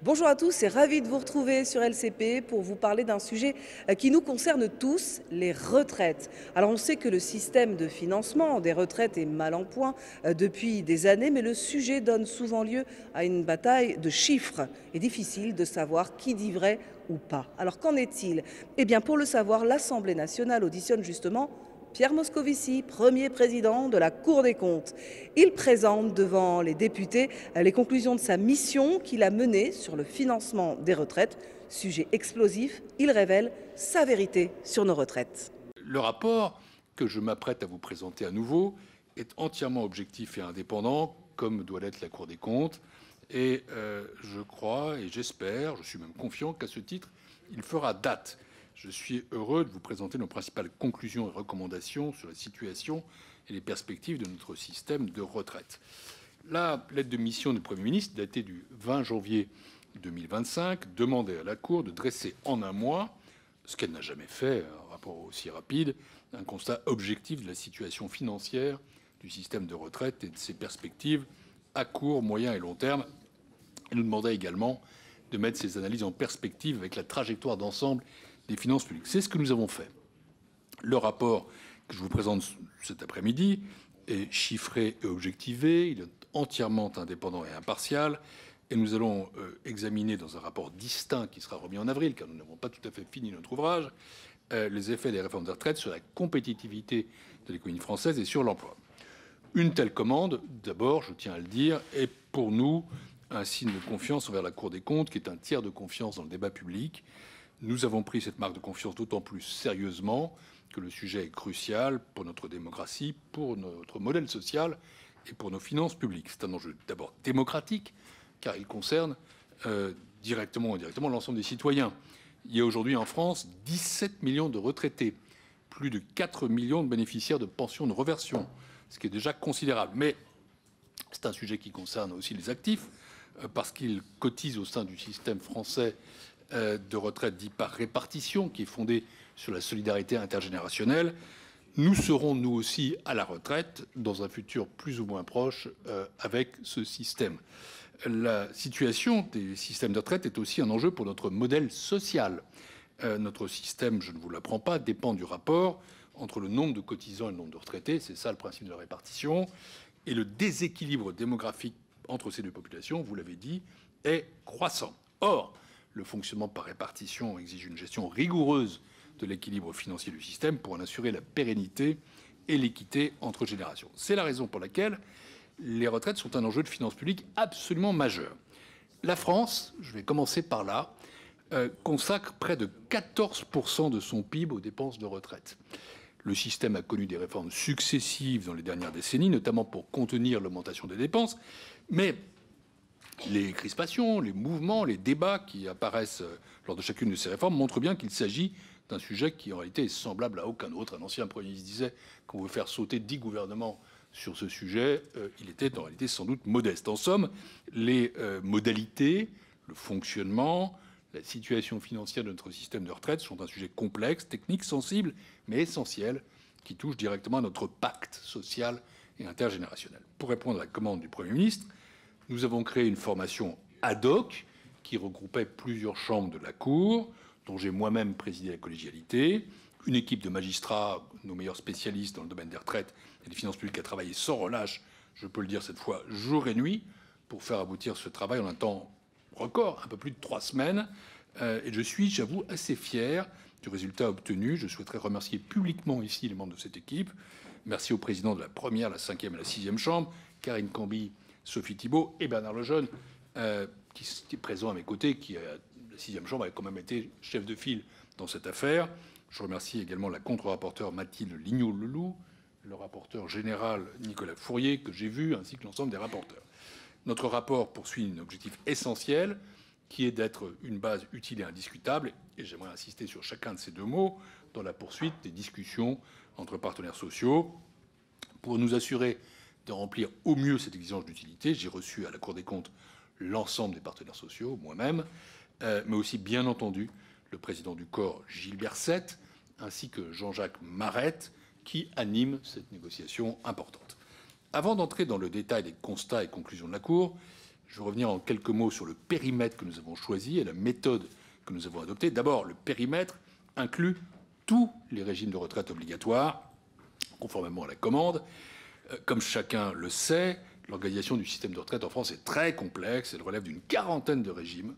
Bonjour à tous et ravi de vous retrouver sur LCP pour vous parler d'un sujet qui nous concerne tous, les retraites. Alors on sait que le système de financement des retraites est mal en point depuis des années, mais le sujet donne souvent lieu à une bataille de chiffres. Il est difficile de savoir qui dit vrai ou pas. Alors qu'en est-il? Eh bien pour le savoir, l'Assemblée nationale auditionne justement Pierre Moscovici, premier président de la Cour des comptes. Il présente devant les députés les conclusions de sa mission qu'il a menée sur le financement des retraites. Sujet explosif, il révèle sa vérité sur nos retraites. Le rapport que je m'apprête à vous présenter à nouveau est entièrement objectif et indépendant, comme doit l'être la Cour des comptes. Et je crois et j'espère, je suis même confiant qu'à ce titre, il fera date. Je suis heureux de vous présenter nos principales conclusions et recommandations sur la situation et les perspectives de notre système de retraite. La lettre de mission du Premier ministre, datée du 20 janvier 2025, demandait à la Cour de dresser en un mois, ce qu'elle n'a jamais fait, un rapport aussi rapide, un constat objectif de la situation financière du système de retraite et de ses perspectives à court, moyen et long terme. Elle nous demandait également de mettre ces analyses en perspective avec la trajectoire d'ensemble des finances publiques. C'est ce que nous avons fait. Le rapport que je vous présente cet après-midi est chiffré et objectivé, il est entièrement indépendant et impartial, et nous allons examiner dans un rapport distinct qui sera remis en avril, car nous n'avons pas tout à fait fini notre ouvrage, les effets des réformes des retraites sur la compétitivité de l'économie française et sur l'emploi. Une telle commande, d'abord, je tiens à le dire, est pour nous un signe de confiance envers la Cour des comptes, qui est un tiers de confiance dans le débat public. Nous avons pris cette marque de confiance d'autant plus sérieusement que le sujet est crucial pour notre démocratie, pour notre modèle social et pour nos finances publiques. C'est un enjeu d'abord démocratique, car il concerne directement ou indirectement l'ensemble des citoyens. Il y a aujourd'hui en France 17 millions de retraités, plus de 4 millions de bénéficiaires de pensions de réversion, ce qui est déjà considérable. Mais c'est un sujet qui concerne aussi les actifs, parce qu'ils cotisent au sein du système français de retraite dit par répartition, qui est fondé sur la solidarité intergénérationnelle. Nous serons, nous aussi, à la retraite dans un futur plus ou moins proche avec ce système. La situation des systèmes de retraite est aussi un enjeu pour notre modèle social. Notre système, je ne vous l'apprends pas, dépend du rapport entre le nombre de cotisants et le nombre de retraités. C'est ça le principe de la répartition. Et le déséquilibre démographique entre ces deux populations, vous l'avez dit, est croissant. Or, le fonctionnement par répartition exige une gestion rigoureuse de l'équilibre financier du système pour en assurer la pérennité et l'équité entre générations. C'est la raison pour laquelle les retraites sont un enjeu de finances publiques absolument majeur. La France, je vais commencer par là, consacre près de 14% de son PIB aux dépenses de retraite. Le système a connu des réformes successives dans les dernières décennies, notamment pour contenir l'augmentation des dépenses, mais les crispations, les mouvements, les débats qui apparaissent lors de chacune de ces réformes montrent bien qu'il s'agit d'un sujet qui en réalité est semblable à aucun autre. Un ancien Premier ministre disait qu'on veut faire sauter 10 gouvernements sur ce sujet. Il était en réalité sans doute modeste. En somme, les modalités, le fonctionnement, la situation financière de notre système de retraite sont un sujet complexe, technique, sensible, mais essentiel, qui touche directement à notre pacte social et intergénérationnel. Pour répondre à la commande du Premier ministre, nous avons créé une formation ad hoc qui regroupait plusieurs chambres de la Cour, dont j'ai moi-même présidé la collégialité. Une équipe de magistrats, nos meilleurs spécialistes dans le domaine des retraites et des finances publiques, a travaillé sans relâche, je peux le dire cette fois, jour et nuit, pour faire aboutir ce travail en un temps record, un peu plus de 3 semaines. Et je suis, j'avoue, assez fier du résultat obtenu. Je souhaiterais remercier publiquement ici les membres de cette équipe. Merci aux présidents de la première, la cinquième et la sixième chambre, Karine Camby, Sophie Thibault et Bernard Lejeune, qui est présent à mes côtés, qui, la sixième chambre, a quand même été chef de file dans cette affaire. Je remercie également la contre-rapporteure Mathilde Lignot-Leloup, le rapporteur général Nicolas Fourier, que j'ai vu, ainsi que l'ensemble des rapporteurs. Notre rapport poursuit un objectif essentiel, qui est d'être une base utile et indiscutable, et j'aimerais insister sur chacun de ces deux mots, dans la poursuite des discussions entre partenaires sociaux. Pour nous assurer de remplir au mieux cette exigence d'utilité, j'ai reçu à la Cour des comptes l'ensemble des partenaires sociaux, moi-même, mais aussi, bien entendu, le président du corps, Gilles Berset, ainsi que Jean-Jacques Marette, qui anime cette négociation importante. Avant d'entrer dans le détail des constats et conclusions de la Cour, Je vais revenir en quelques mots sur le périmètre que nous avons choisi et la méthode que nous avons adoptée. D'abord, le périmètre inclut tous les régimes de retraite obligatoires, conformément à la commande. Comme chacun le sait, l'organisation du système de retraite en France est très complexe. Elle relève d'une quarantaine de régimes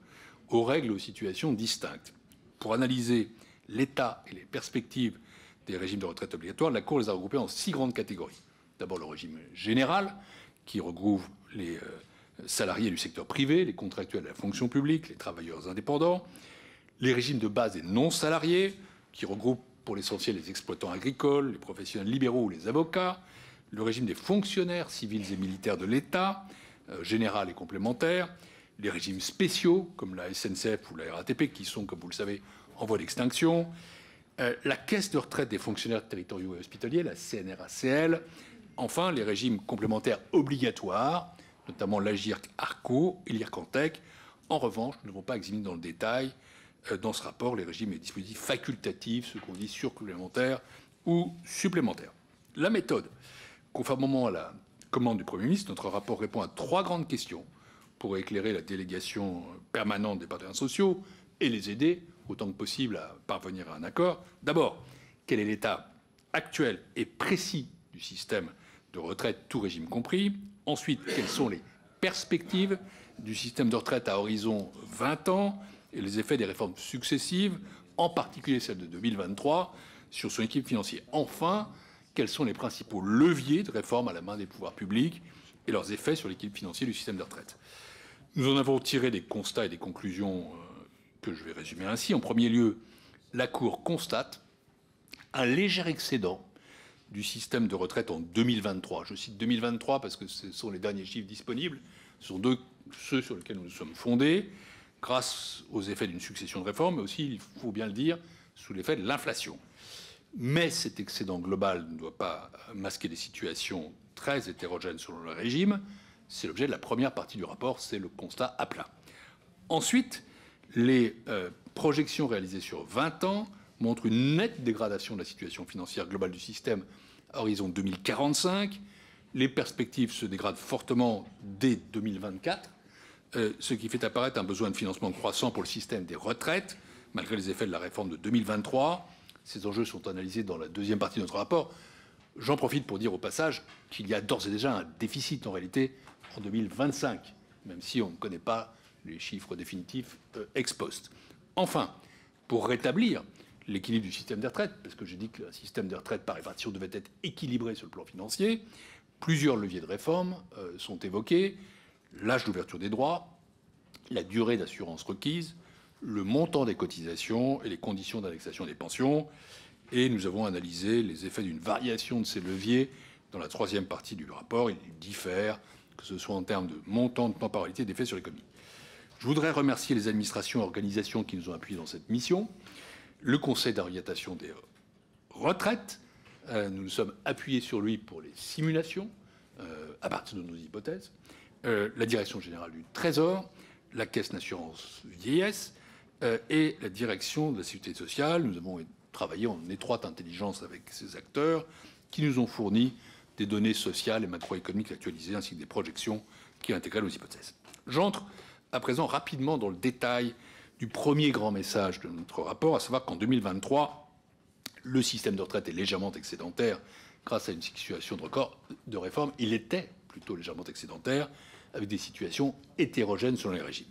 aux règles et aux situations distinctes. Pour analyser l'état et les perspectives des régimes de retraite obligatoires, la Cour les a regroupés en 6 grandes catégories. D'abord, le régime général, qui regroupe les salariés du secteur privé, les contractuels de la fonction publique, les travailleurs indépendants. Les régimes de base et non salariés, qui regroupent pour l'essentiel les exploitants agricoles, les professionnels libéraux ou les avocats. Le régime des fonctionnaires civils et militaires de l'État, général et complémentaire. Les régimes spéciaux, comme la SNCF ou la RATP, qui sont, comme vous le savez, en voie d'extinction. La caisse de retraite des fonctionnaires territoriaux et hospitaliers, la CNRACL. Enfin, les régimes complémentaires obligatoires, notamment l'AGIRC-ARCO et l'IRCANTEC. En revanche, nous ne devons pas examiner dans le détail dans ce rapport les régimes et dispositifs facultatifs, ceux qu'on dit surcomplémentaires ou supplémentaires. La méthode. Conformément à la commande du Premier ministre, notre rapport répond à 3 grandes questions pour éclairer la délégation permanente des partenaires sociaux et les aider autant que possible à parvenir à un accord. D'abord, quel est l'état actuel et précis du système de retraite, tout régime compris? Ensuite, quelles sont les perspectives du système de retraite à horizon 20 ans et les effets des réformes successives, en particulier celle de 2023, sur son équilibre financier? Enfin, quels sont les principaux leviers de réforme à la main des pouvoirs publics et leurs effets sur l'équilibre financier du système de retraite? Nous en avons tiré des constats et des conclusions que je vais résumer ainsi. En premier lieu, la Cour constate un léger excédent du système de retraite en 2023. Je cite 2023 parce que ce sont les derniers chiffres disponibles. Ce sont ceux sur lesquels nous nous sommes fondés, grâce aux effets d'une succession de réformes, mais aussi, il faut bien le dire, sous l'effet de l'inflation. Mais cet excédent global ne doit pas masquer des situations très hétérogènes selon le régime. C'est l'objet de la première partie du rapport, c'est le constat à plat. Ensuite, les projections réalisées sur 20 ans montrent une nette dégradation de la situation financière globale du système à horizon 2045. Les perspectives se dégradent fortement dès 2024, ce qui fait apparaître un besoin de financement croissant pour le système des retraites, malgré les effets de la réforme de 2023. Ces enjeux sont analysés dans la deuxième partie de notre rapport. J'en profite pour dire au passage qu'il y a d'ores et déjà un déficit en réalité en 2025, même si on ne connaît pas les chiffres définitifs ex post. Enfin, pour rétablir l'équilibre du système des retraites, parce que j'ai dit que le système des retraites par répartition devait être équilibré sur le plan financier, plusieurs leviers de réforme sont évoqués: l'âge d'ouverture des droits, la durée d'assurance requise, le montant des cotisations et les conditions d'indexation des pensions. Et nous avons analysé les effets d'une variation de ces leviers dans la troisième partie du rapport. Ils diffèrent, que ce soit en termes de montant, de temporalité, d'effets sur l'économie. Je voudrais remercier les administrations et organisations qui nous ont appuyés dans cette mission. Le Conseil d'orientation des retraites, nous nous sommes appuyés sur lui pour les simulations, à partir de nos hypothèses. La Direction générale du Trésor, la Caisse d'assurance vieillesse et la Direction de la sécurité sociale. Nous avons travaillé en étroite intelligence avec ces acteurs qui nous ont fourni des données sociales et macroéconomiques actualisées ainsi que des projections qui intégraient nos hypothèses. J'entre à présent rapidement dans le détail du premier grand message de notre rapport, à savoir qu'en 2023, le système de retraite est légèrement excédentaire grâce à une situation de record de réforme. Il était plutôt légèrement excédentaire, avec des situations hétérogènes selon les régimes.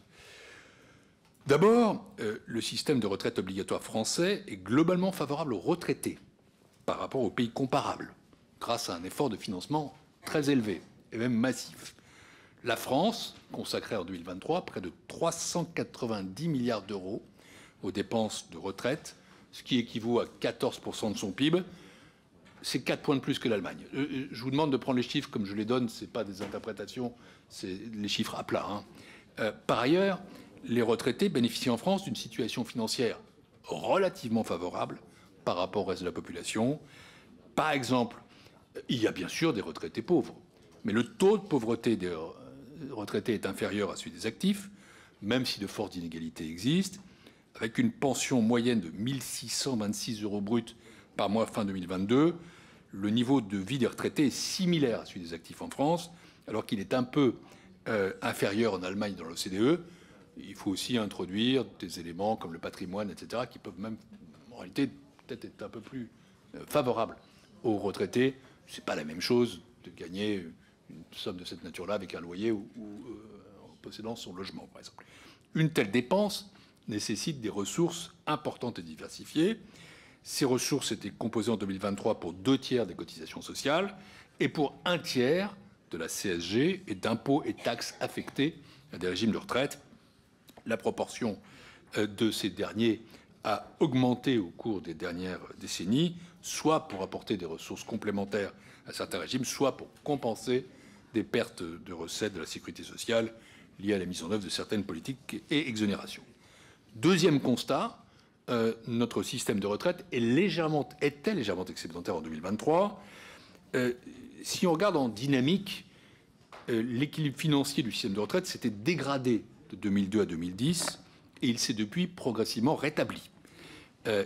D'abord, le système de retraite obligatoire français est globalement favorable aux retraités par rapport aux pays comparables, grâce à un effort de financement très élevé et même massif. La France consacrait en 2023 près de 390 milliards d'euros aux dépenses de retraite, ce qui équivaut à 14% de son PIB. C'est 4 points de plus que l'Allemagne. Je vous demande de prendre les chiffres comme je les donne, ce n'est pas des interprétations, c'est les chiffres à plat. Par ailleurs, les retraités bénéficient en France d'une situation financière relativement favorable par rapport au reste de la population. Par exemple, il y a bien sûr des retraités pauvres, mais le taux de pauvreté des retraités est inférieur à celui des actifs, même si de fortes inégalités existent, avec une pension moyenne de 1 626 € bruts par mois fin 2022. Le niveau de vie des retraités est similaire à celui des actifs en France, alors qu'il est un peu inférieur en Allemagne dans l'OCDE, il faut aussi introduire des éléments comme le patrimoine, etc., qui peuvent même, en réalité, peut-être être un peu plus favorables aux retraités. Ce n'est pas la même chose de gagner une somme de cette nature-là avec un loyer ou en possédant son logement, par exemple. Une telle dépense nécessite des ressources importantes et diversifiées. Ces ressources étaient composées en 2023 pour 2/3 des cotisations sociales et pour 1/3 de la CSG et d'impôts et taxes affectés à des régimes de retraite. La proportion de ces derniers a augmenté au cours des dernières décennies, soit pour apporter des ressources complémentaires à certains régimes, soit pour compenser des pertes de recettes de la sécurité sociale liées à la mise en œuvre de certaines politiques et exonérations. Deuxième constat, notre système de retraite était légèrement excédentaire en 2023. Si on regarde en dynamique, l'équilibre financier du système de retraite s'était dégradé de 2002 à 2010 et il s'est depuis progressivement rétabli.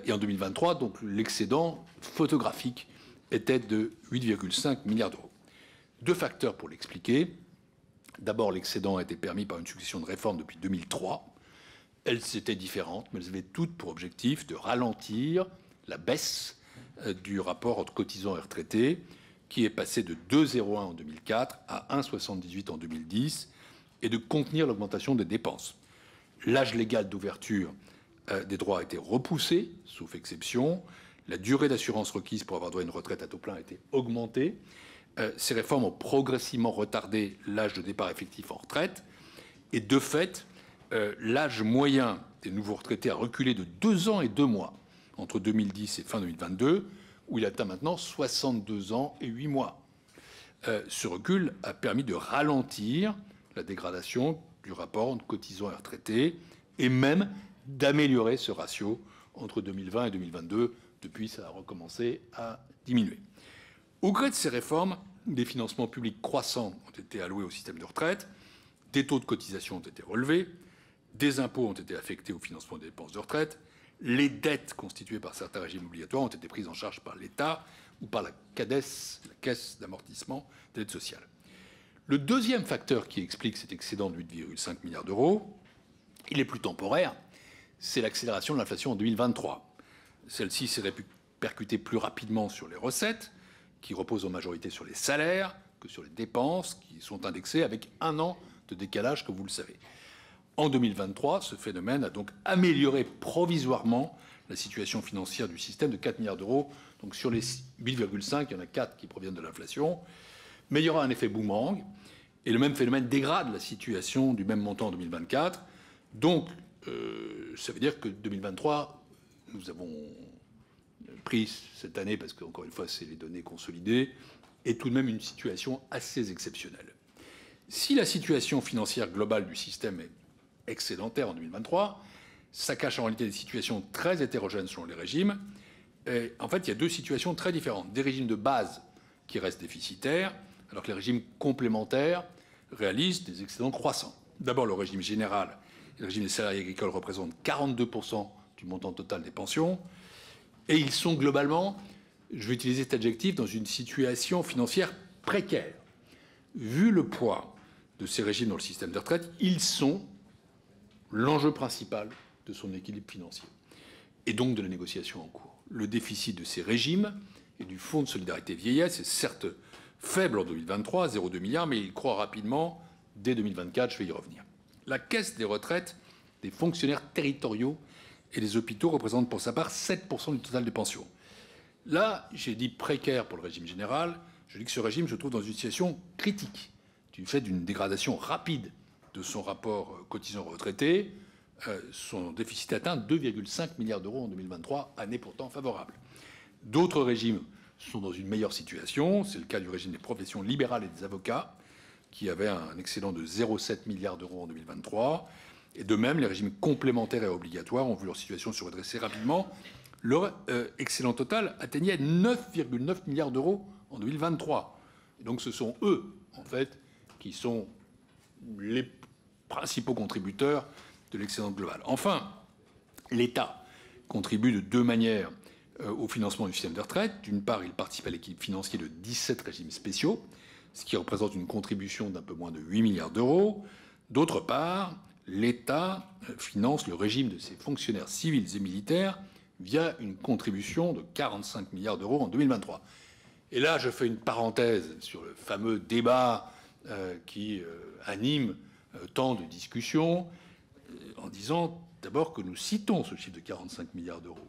Et en 2023, donc, l'excédent photographique était de 8,5 milliards d'euros. Deux facteurs pour l'expliquer. D'abord, l'excédent a été permis par une succession de réformes depuis 2003. Elles étaient différentes, mais elles avaient toutes pour objectif de ralentir la baisse du rapport entre cotisants et retraités, qui est passé de 2,01 en 2004 à 1,78 en 2010, et de contenir l'augmentation des dépenses. L'âge légal d'ouverture des droits a été repoussé, sauf exception. La durée d'assurance requise pour avoir droit à une retraite à taux plein a été augmentée. Ces réformes ont progressivement retardé l'âge de départ effectif en retraite. Et de fait, l'âge moyen des nouveaux retraités a reculé de 2 ans et 2 mois entre 2010 et fin 2022, où il atteint maintenant 62 ans et 8 mois. Ce recul a permis de ralentir la dégradation du rapport entre cotisants et retraités, et même d'améliorer ce ratio entre 2020 et 2022. Depuis, ça a recommencé à diminuer. Au gré de ces réformes, des financements publics croissants ont été alloués au système de retraite, des taux de cotisation ont été relevés, des impôts ont été affectés au financement des dépenses de retraite, les dettes constituées par certains régimes obligatoires ont été prises en charge par l'État ou par la CADES, la Caisse d'amortissement de l'aide sociale. Le deuxième facteur qui explique cet excédent de 8,5 milliards d'euros, il est plus temporaire, c'est l'accélération de l'inflation en 2023. Celle-ci s'est répercutée plus rapidement sur les recettes, qui reposent en majorité sur les salaires, que sur les dépenses, qui sont indexées avec 1 an de décalage, comme vous le savez. En 2023, ce phénomène a donc amélioré provisoirement la situation financière du système de 4 milliards d'euros. Donc sur les 8,5, il y en a 4 qui proviennent de l'inflation. Mais il y aura un effet boomerang, et le même phénomène dégrade la situation du même montant en 2024. Donc, ça veut dire que 2023, nous avons pris cette année, parce qu'encore une fois, c'est les données consolidées, est tout de même une situation assez exceptionnelle. Si la situation financière globale du système est excédentaire en 2023, ça cache en réalité des situations très hétérogènes selon les régimes. Et en fait, il y a deux situations très différentes. Des régimes de base qui restent déficitaires, alors que les régimes complémentaires réalisent des excédents croissants. D'abord, le régime général et le régime des salariés agricoles représentent 42% du montant total des pensions. Et ils sont globalement, je vais utiliser cet adjectif, dans une situation financière précaire. Vu le poids de ces régimes dans le système de retraite, ils sont l'enjeu principal de son équilibre financier et donc de la négociation en cours. Le déficit de ces régimes et du Fonds de solidarité vieillesse est certes faible en 2023, 0,2 milliards, mais il croît rapidement dès 2024, je vais y revenir. La caisse des retraites des fonctionnaires territoriaux et des hôpitaux représente pour sa part 7% du total des pensions. Là, j'ai dit précaire pour le régime général, je dis que ce régime se trouve dans une situation critique du fait d'une dégradation rapide de son rapport cotisants-retraités. Son déficit atteint 2,5 milliards d'euros en 2023, année pourtant favorable. D'autres régimes sont dans une meilleure situation. C'est le cas du régime des professions libérales et des avocats, qui avait un excédent de 0,7 milliards d'euros en 2023. Et de même, les régimes complémentaires et obligatoires ont vu leur situation se redresser rapidement. Leur excédent total atteignait 9,9 milliards d'euros en 2023. Et donc ce sont eux, en fait, qui sont les principaux contributeurs de l'excédent global. Enfin, l'État contribue de deux manières au financement du système de retraite. D'une part, il participe à l'équilibre financier de 17 régimes spéciaux, ce qui représente une contribution d'un peu moins de 8 milliards d'euros. D'autre part, l'État finance le régime de ses fonctionnaires civils et militaires via une contribution de 45 milliards d'euros en 2023. Et là, je fais une parenthèse sur le fameux débat qui anime tant de discussions, en disant d'abord que nous citons ce chiffre de 45 milliards d'euros.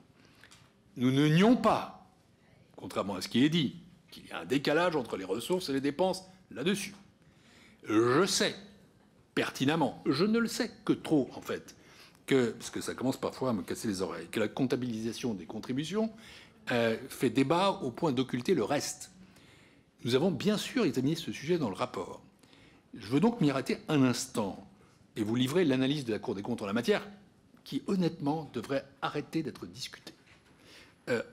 Nous ne nions pas, contrairement à ce qui est dit, qu'il y a un décalage entre les ressources et les dépenses là-dessus. Je sais pertinemment, je ne le sais que trop en fait, parce que ça commence parfois à me casser les oreilles, que la comptabilisation des contributions fait débat au point d'occulter le reste. Nous avons bien sûr examiné ce sujet dans le rapport. Je veux donc m'y arrêter un instant et vous livrer l'analyse de la Cour des comptes en la matière, qui honnêtement devrait arrêter d'être discutée.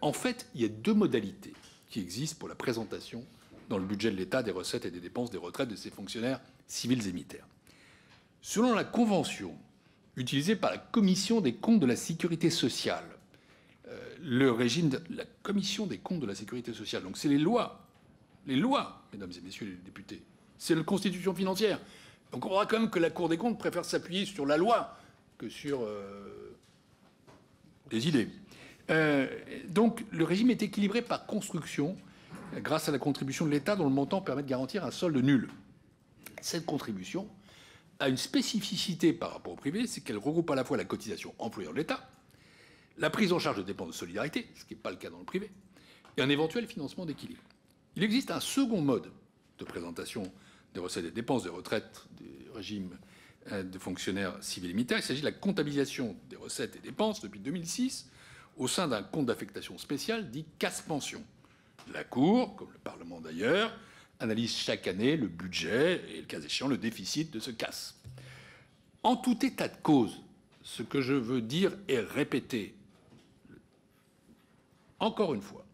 En fait, il y a deux modalités qui existent pour la présentation dans le budget de l'État des recettes et des dépenses des retraites de ses fonctionnaires civils et militaires. Selon la convention utilisée par la Commission des comptes de la sécurité sociale, le régime de la Commission des comptes de la sécurité sociale, donc c'est les lois, mesdames et messieurs les députés, c'est la constitution financière. Donc on verra quand même que la Cour des comptes préfère s'appuyer sur la loi que sur des idées. Donc le régime est équilibré par construction grâce à la contribution de l'État dont le montant permet de garantir un solde nul. Cette contribution a une spécificité par rapport au privé, c'est qu'elle regroupe à la fois la cotisation employeur de l'État, la prise en charge de dépenses de solidarité, ce qui n'est pas le cas dans le privé, et un éventuel financement d'équilibre. Il existe un second mode de présentation des recettes et des dépenses de retraite des régimes de fonctionnaires civils et militaires. Il s'agit de la comptabilisation des recettes et dépenses depuis 2006 au sein d'un compte d'affectation spéciale dit casse-pension. La Cour, comme le Parlement d'ailleurs, analyse chaque année le budget et, le cas échéant, le déficit de ce casse. En tout état de cause, ce que je veux dire et répéter, encore une fois,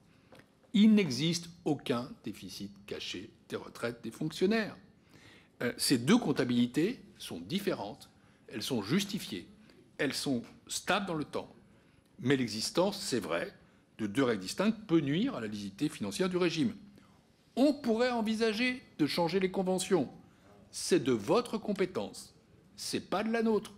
il n'existe aucun déficit caché des retraites des fonctionnaires. Ces deux comptabilités sont différentes, elles sont justifiées, elles sont stables dans le temps. Mais l'existence, c'est vrai, de deux règles distinctes peut nuire à la lisibilité financière du régime. On pourrait envisager de changer les conventions. C'est de votre compétence, c'est pas de la nôtre.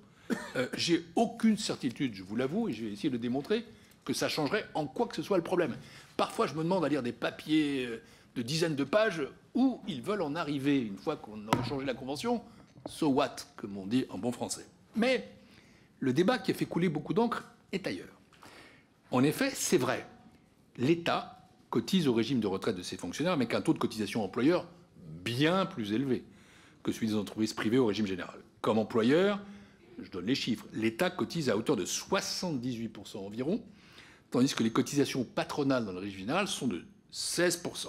J'ai aucune certitude, je vous l'avoue, et je vais essayer de le démontrer, que ça changerait en quoi que ce soit le problème. Parfois, je me demande à lire des papiers de dizaines de pages où ils veulent en arriver une fois qu'on aura changé la convention. So what, comme on dit en bon français. Mais le débat qui a fait couler beaucoup d'encre est ailleurs. En effet, c'est vrai, l'État cotise au régime de retraite de ses fonctionnaires avec un taux de cotisation employeur bien plus élevé que celui des entreprises privées au régime général. Comme employeur, je donne les chiffres, l'État cotise à hauteur de 78% environ, tandis que les cotisations patronales dans le régime général sont de 16%.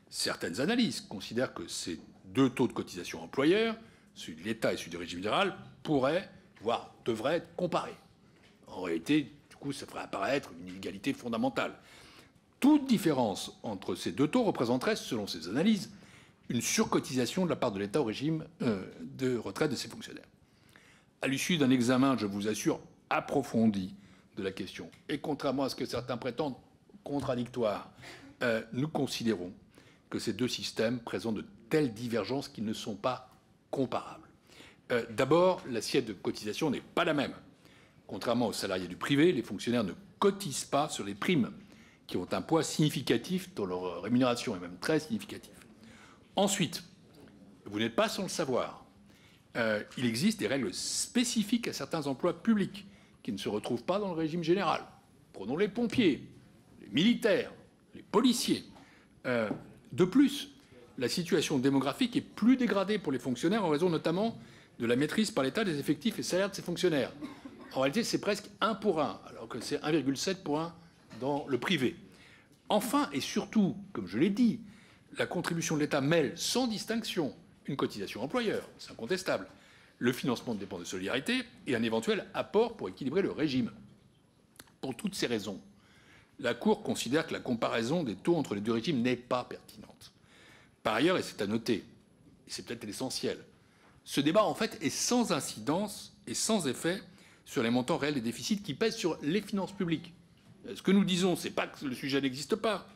Certaines analyses considèrent que ces deux taux de cotisation employeur, celui de l'État et celui du régime général, pourraient, voire devraient être comparés. En réalité, du coup, ça ferait apparaître une inégalité fondamentale. Toute différence entre ces deux taux représenterait, selon ces analyses, une surcotisation de la part de l'État au régime de retraite de ses fonctionnaires. À l'issue d'un examen, je vous assure, approfondi de la question, et contrairement à ce que certains prétendent contradictoire, nous considérons que ces deux systèmes présentent de telles divergences qu'ils ne sont pas comparables. D'abord, l'assiette de cotisation n'est pas la même. Contrairement aux salariés du privé, les fonctionnaires ne cotisent pas sur les primes, qui ont un poids significatif dans leur rémunération, et même très significatif. Ensuite, vous n'êtes pas sans le savoir, il existe des règles spécifiques à certains emplois publics qui ne se retrouvent pas dans le régime général. Prenons les pompiers, les militaires, les policiers. De plus, la situation démographique est plus dégradée pour les fonctionnaires en raison notamment de la maîtrise par l'État des effectifs et salaires de ces fonctionnaires. En réalité, c'est presque 1 pour 1, alors que c'est 1,7 pour 1 dans le privé. Enfin et surtout, comme je l'ai dit, la contribution de l'État mêle sans distinction une cotisation employeur, c'est incontestable, le financement de dépenses de solidarité et un éventuel apport pour équilibrer le régime. Pour toutes ces raisons, la Cour considère que la comparaison des taux entre les deux régimes n'est pas pertinente. Par ailleurs, et c'est à noter, et c'est peut-être l'essentiel, ce débat en fait est sans incidence et sans effet sur les montants réels des déficits qui pèsent sur les finances publiques. Ce que nous disons, ce n'est pas que le sujet n'existe pas,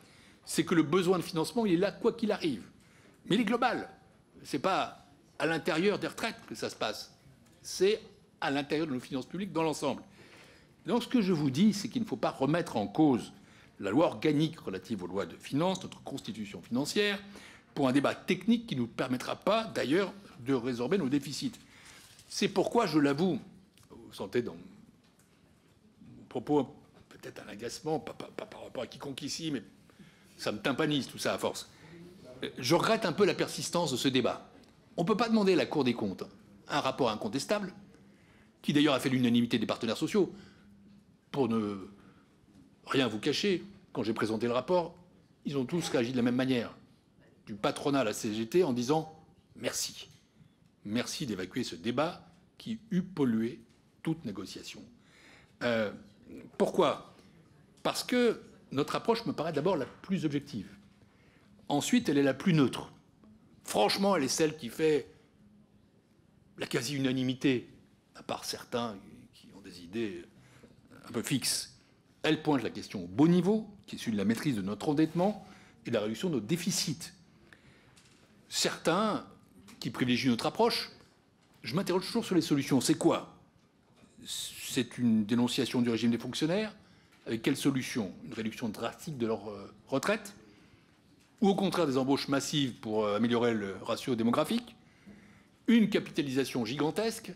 c'est que le besoin de financement, il est là quoi qu'il arrive. Mais il est global. Ce n'est pas à l'intérieur des retraites que ça se passe. C'est à l'intérieur de nos finances publiques dans l'ensemble. Donc ce que je vous dis, c'est qu'il ne faut pas remettre en cause la loi organique relative aux lois de finances, notre constitution financière, pour un débat technique qui ne nous permettra pas, d'ailleurs, de résorber nos déficits. C'est pourquoi, je l'avoue, vous sentez dans mon propos peut-être un agacement, pas par rapport à quiconque ici, mais ça me tympanise tout ça à force. Je regrette un peu la persistance de ce débat. On ne peut pas demander à la Cour des comptes un rapport incontestable, qui d'ailleurs a fait l'unanimité des partenaires sociaux. Pour ne rien vous cacher, quand j'ai présenté le rapport, ils ont tous réagi de la même manière, du patronat à la CGT, en disant merci. Merci d'évacuer ce débat qui eût pollué toute négociation. Pourquoi? Parce que notre approche me paraît d'abord la plus objective. Ensuite, elle est la plus neutre. Franchement, elle est celle qui fait la quasi-unanimité, à part certains qui ont des idées un peu fixes. Elle pointe la question au beau niveau, qui est celui de la maîtrise de notre endettement et de la réduction de nos déficits. Certains qui privilégient notre approche, je m'interroge toujours sur les solutions. C'est quoi? C'est une dénonciation du régime des fonctionnaires? Avec quelle solution? Une réduction drastique de leur retraite? Ou au contraire des embauches massives pour améliorer le ratio démographique? Une capitalisation gigantesque?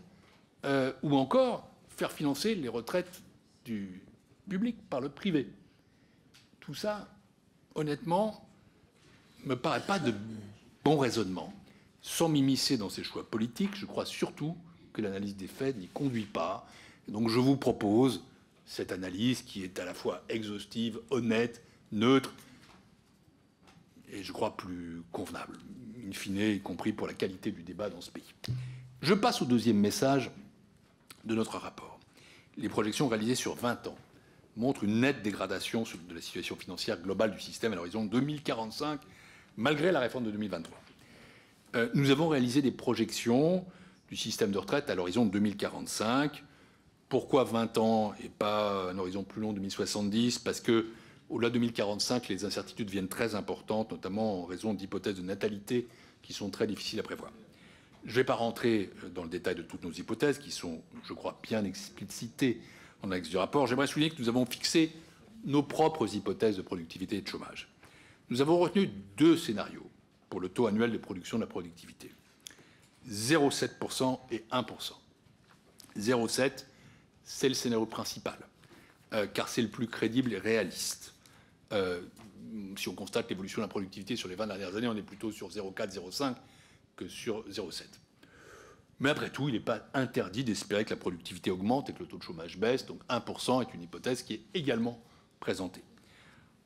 Ou encore faire financer les retraites du public par le privé? Tout ça, honnêtement, me paraît pas de bon raisonnement. Sans m'immiscer dans ces choix politiques, je crois surtout que l'analyse des faits n'y conduit pas. Et donc je vous propose cette analyse qui est à la fois exhaustive, honnête, neutre, et je crois plus convenable, in fine, y compris pour la qualité du débat dans ce pays. Je passe au deuxième message de notre rapport. Les projections réalisées sur 20 ans montrent une nette dégradation de la situation financière globale du système à l'horizon 2045, malgré la réforme de 2023. Nous avons réalisé des projections du système de retraite à l'horizon 2045. Pourquoi 20 ans et pas un horizon plus long, 2070? Parce que, au-delà de 2045, les incertitudes deviennent très importantes, notamment en raison d'hypothèses de natalité qui sont très difficiles à prévoir. Je ne vais pas rentrer dans le détail de toutes nos hypothèses, qui sont, je crois, bien explicitées en annexe du rapport. J'aimerais souligner que nous avons fixé nos propres hypothèses de productivité et de chômage. Nous avons retenu deux scénarios pour le taux annuel de production de la productivité. 0,7% et 1%. 0,7%, c'est le scénario principal, car c'est le plus crédible et réaliste. Si on constate l'évolution de la productivité sur les 20 dernières années, on est plutôt sur 0,4, 0,5 que sur 0,7. Mais après tout, il n'est pas interdit d'espérer que la productivité augmente et que le taux de chômage baisse, donc 1% est une hypothèse qui est également présentée.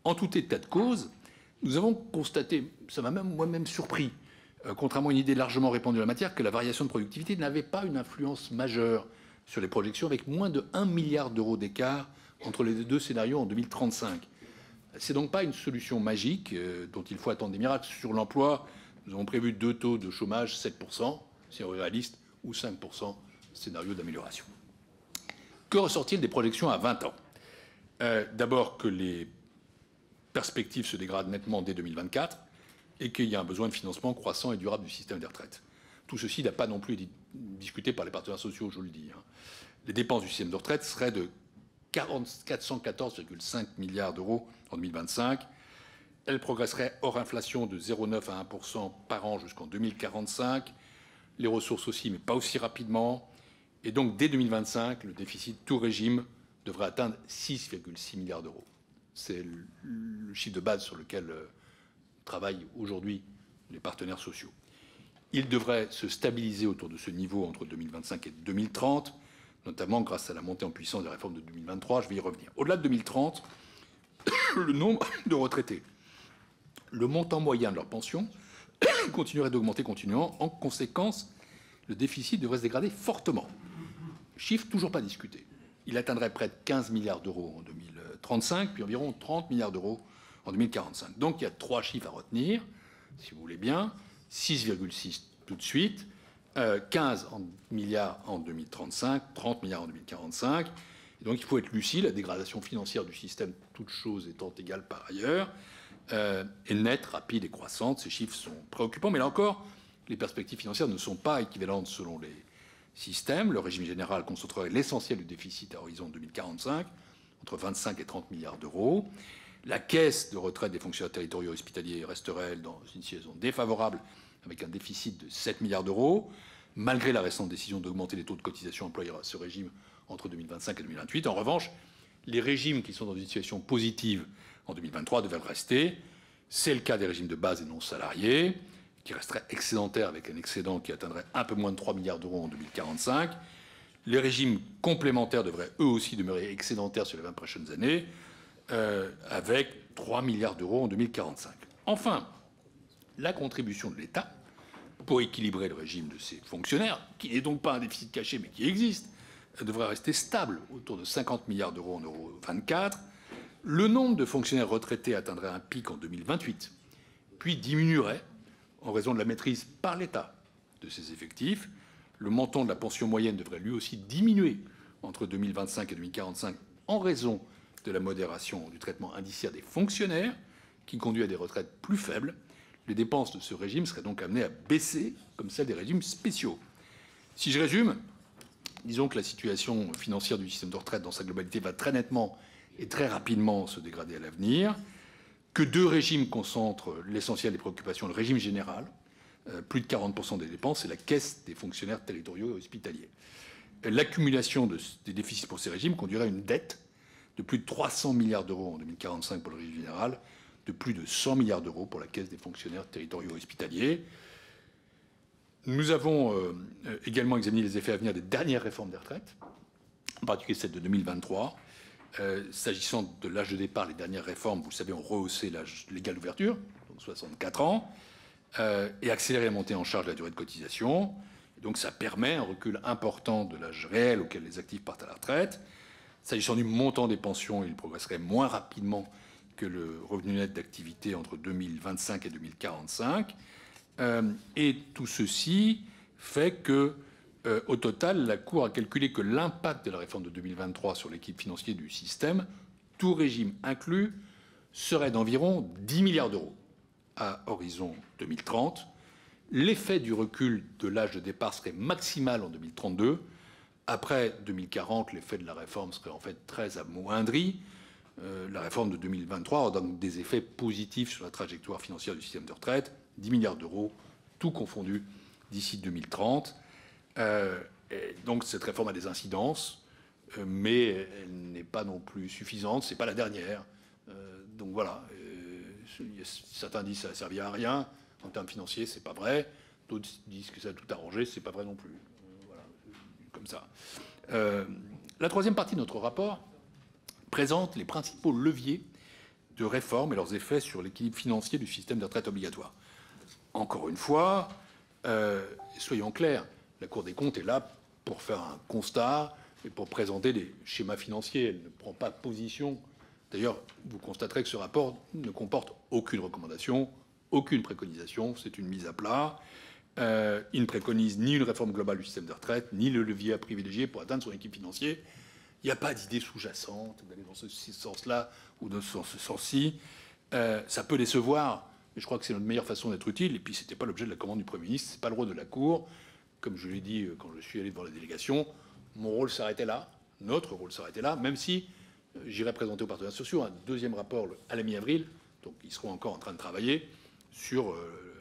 En tout état de cause, nous avons constaté, ça m'a même moi-même surpris, contrairement à une idée largement répandue en la matière, que la variation de productivité n'avait pas une influence majeure sur les projections, avec moins de 1 milliard d'euros d'écart entre les deux scénarios en 2035. C'est donc pas une solution magique dont il faut attendre des miracles. Sur l'emploi, nous avons prévu deux taux de chômage, 7%, c'est réaliste, ou 5%, scénario d'amélioration. Que ressort-il des projections à 20 ans? D'abord que les perspectives se dégradent nettement dès 2024 et qu'il y a un besoin de financement croissant et durable du système des retraites. Tout ceci n'a pas non plus été discuté par les partenaires sociaux, je le dis. Les dépenses du système de retraite seraient de 414,5 milliards d'euros en 2025. Elles progresseraient hors inflation de 0,9 à 1% par an jusqu'en 2045. Les ressources aussi, mais pas aussi rapidement. Et donc, dès 2025, le déficit tout régime devrait atteindre 6,6 milliards d'euros. C'est le chiffre de base sur lequel travaillent aujourd'hui les partenaires sociaux. Il devrait se stabiliser autour de ce niveau entre 2025 et 2030, notamment grâce à la montée en puissance des réformes de 2023. Je vais y revenir. Au-delà de 2030, le nombre de retraités, le montant moyen de leur pension continuerait d'augmenter continuellement. En conséquence, le déficit devrait se dégrader fortement. Chiffre toujours pas discuté. Il atteindrait près de 15 milliards d'euros en 2035, puis environ 30 milliards d'euros en 2045. Donc il y a trois chiffres à retenir, si vous voulez bien. 6,6 tout de suite, 15 milliards en 2035, 30 milliards en 2045. Et donc il faut être lucide, la dégradation financière du système, toutes choses étant égales par ailleurs, est nette, rapide et croissante. Ces chiffres sont préoccupants, mais là encore, les perspectives financières ne sont pas équivalentes selon les systèmes. Le régime général concentrerait l'essentiel du déficit à horizon 2045, entre 25 et 30 milliards d'euros. La caisse de retraite des fonctionnaires territoriaux hospitaliers resterait, elle, dans une situation défavorable, avec un déficit de 7 milliards d'euros, malgré la récente décision d'augmenter les taux de cotisation employés à ce régime entre 2025 et 2028. En revanche, les régimes qui sont dans une situation positive en 2023 devraient le rester. C'est le cas des régimes de base et non salariés, qui resteraient excédentaires avec un excédent qui atteindrait un peu moins de 3 milliards d'euros en 2045. Les régimes complémentaires devraient eux aussi demeurer excédentaires sur les 20 prochaines années, avec 3 milliards d'euros en 2045. Enfin, la contribution de l'État pour équilibrer le régime de ses fonctionnaires, qui n'est donc pas un déficit caché mais qui existe, devrait rester stable, autour de 50 milliards d'euros en 2024. Le nombre de fonctionnaires retraités atteindrait un pic en 2028, puis diminuerait en raison de la maîtrise par l'État de ses effectifs. Le montant de la pension moyenne devrait lui aussi diminuer entre 2025 et 2045 en raison de la modération du traitement indiciaire des fonctionnaires, qui conduit à des retraites plus faibles. Les dépenses de ce régime seraient donc amenées à baisser, comme celles des régimes spéciaux. Si je résume, disons que la situation financière du système de retraite dans sa globalité va très nettement et très rapidement se dégrader à l'avenir, que deux régimes concentrent l'essentiel des préoccupations. Le régime général, plus de 40% des dépenses, et la caisse des fonctionnaires territoriaux et hospitaliers. L'accumulation des déficits pour ces régimes conduirait à une dette de plus de 300 milliards d'euros en 2045 pour le régime général, de plus de 100 milliards d'euros pour la caisse des fonctionnaires territoriaux et hospitaliers. Nous avons également examiné les effets à venir des dernières réformes des retraites, en particulier celle de 2023. S'agissant de l'âge de départ, les dernières réformes, vous le savez, ont rehaussé l'âge légal d'ouverture, donc 64 ans, et accéléré la montée en charge de la durée de cotisation. Et donc ça permet un recul important de l'âge réel auquel les actifs partent à la retraite. S'agissant du montant des pensions, il progresserait moins rapidement que le revenu net d'activité entre 2025 et 2045. Et tout ceci fait que, au total, la Cour a calculé que l'impact de la réforme de 2023 sur l'équilibre financier du système, tout régime inclus, serait d'environ 10 milliards d'euros à horizon 2030. L'effet du recul de l'âge de départ serait maximal en 2032. Après 2040, l'effet de la réforme serait en fait très amoindri. La réforme de 2023 aura donc des effets positifs sur la trajectoire financière du système de retraite, 10 milliards d'euros, tout confondu, d'ici 2030. Donc cette réforme a des incidences, mais elle n'est pas non plus suffisante, c'est pas la dernière. Donc voilà, certains disent que ça n'a servi à rien en termes financiers, c'est pas vrai. D'autres disent que ça a tout arrangé, c'est pas vrai non plus. Voilà, comme ça. La troisième partie de notre rapport présente les principaux leviers de réforme et leurs effets sur l'équilibre financier du système de retraite obligatoire. Encore une fois, soyons clairs, la Cour des comptes est là pour faire un constat et pour présenter des schémas financiers. Elle ne prend pas position. D'ailleurs, vous constaterez que ce rapport ne comporte aucune recommandation, aucune préconisation. C'est une mise à plat. Il ne préconise ni une réforme globale du système de retraite, ni le levier à privilégier pour atteindre son équilibre financier. Il n'y a pas d'idée sous-jacente d'aller dans ce sens-là ou dans ce sens-ci. Ça peut décevoir, mais je crois que c'est notre meilleure façon d'être utile. Et puis, ce n'était pas l'objet de la commande du Premier ministre, ce n'est pas le rôle de la Cour. Comme je l'ai dit quand je suis allé devant la délégation, mon rôle s'arrêtait là, notre rôle s'arrêtait là, même si j'irai présenter aux partenaires sociaux un deuxième rapport à la mi-avril, donc ils seront encore en train de travailler sur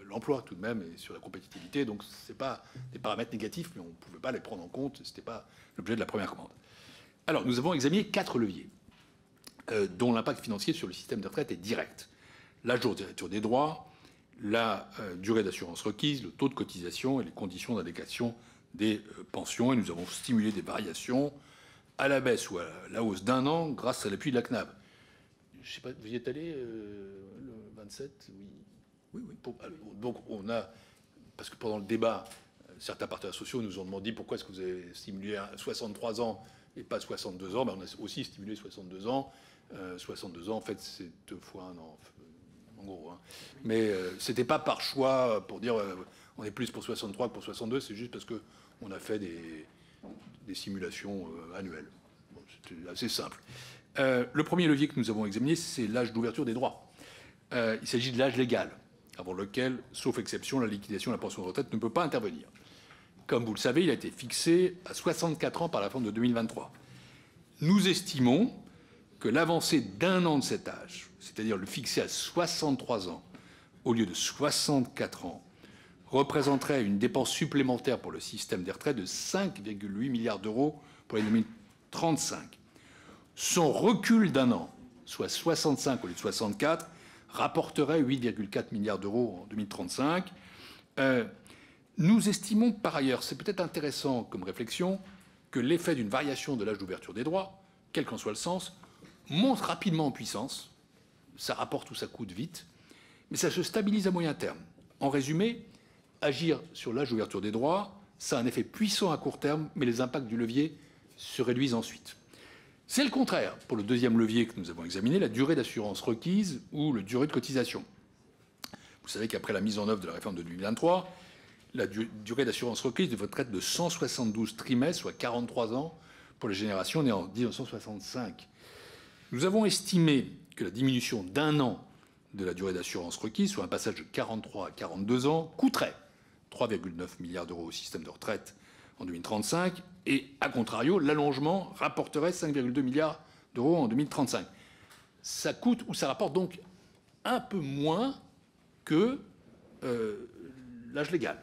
l'emploi tout de même et sur la compétitivité. Donc, ce n'est pas des paramètres négatifs, mais on ne pouvait pas les prendre en compte, ce n'était pas l'objet de la première commande. Alors, nous avons examiné 4 leviers dont l'impact financier sur le système de retraite est direct. L'âge d'ouverture des droits, la durée d'assurance requise, le taux de cotisation et les conditions d'indexation des pensions. Et nous avons stimulé des variations à la baisse ou à la hausse d'un an grâce à l'appui de la CNAB. Je ne sais pas, vous y êtes allé le 27 ? Oui. Donc, on a, parce que pendant le débat, certains partenaires sociaux nous ont demandé pourquoi est-ce que vous avez stimulé à 63 ans et pas 62 ans. Ben, on a aussi stimulé 62 ans. 62 ans, en fait, c'est 2 fois un an, en gros. Hein. Mais c'était pas par choix pour dire on est plus pour 63 que pour 62. C'est juste parce qu'on a fait des simulations annuelles. Bon, c'était assez simple. Le premier levier que nous avons examiné, c'est l'âge d'ouverture des droits. Il s'agit de l'âge légal, avant lequel, sauf exception, la liquidation de la pension de retraite ne peut pas intervenir. Comme vous le savez, il a été fixé à 64 ans par la réforme de 2023. Nous estimons que l'avancée d'1 an de cet âge, c'est-à-dire le fixer à 63 ans au lieu de 64 ans, représenterait une dépense supplémentaire pour le système des retraites de 5,8 milliards d'euros pour les 2035. Son recul d'1 an, soit 65 au lieu de 64, rapporterait 8,4 milliards d'euros en 2035. Nous estimons par ailleurs, c'est peut-être intéressant comme réflexion, que l'effet d'une variation de l'âge d'ouverture des droits, quel qu'en soit le sens, monte rapidement en puissance. Ça rapporte ou ça coûte vite, mais ça se stabilise à moyen terme. En résumé, agir sur l'âge d'ouverture des droits, ça a un effet puissant à court terme, mais les impacts du levier se réduisent ensuite. C'est le contraire pour le deuxième levier que nous avons examiné, la durée d'assurance requise ou la durée de cotisation. Vous savez qu'après la mise en œuvre de la réforme de 2023, la durée d'assurance requise devrait être de 172 trimestres, soit 43 ans, pour les générations nées en 1965. Nous avons estimé que la diminution d'1 an de la durée d'assurance requise, soit un passage de 43 à 42 ans, coûterait 3,9 milliards d'euros au système de retraite en 2035 et, à contrario, l'allongement rapporterait 5,2 milliards d'euros en 2035. Ça coûte ou ça rapporte donc un peu moins que l'âge légal.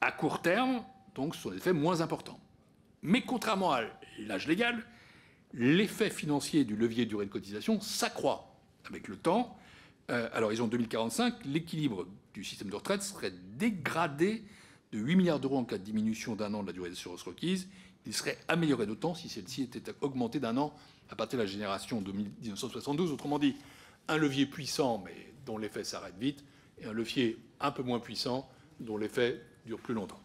À court terme, donc, ce sont des effets moins importants. Mais contrairement à l'âge légal, l'effet financier du levier de durée de cotisation s'accroît avec le temps. À l'horizon 2045, l'équilibre du système de retraite serait dégradé de 8 milliards d'euros en cas de diminution d'1 an de la durée d'assurance requise. Il serait amélioré d'autant si celle-ci était augmentée d'1 an à partir de la génération de 1972. Autrement dit, un levier puissant mais dont l'effet s'arrête vite et un levier un peu moins puissant dont l'effet dure plus longtemps.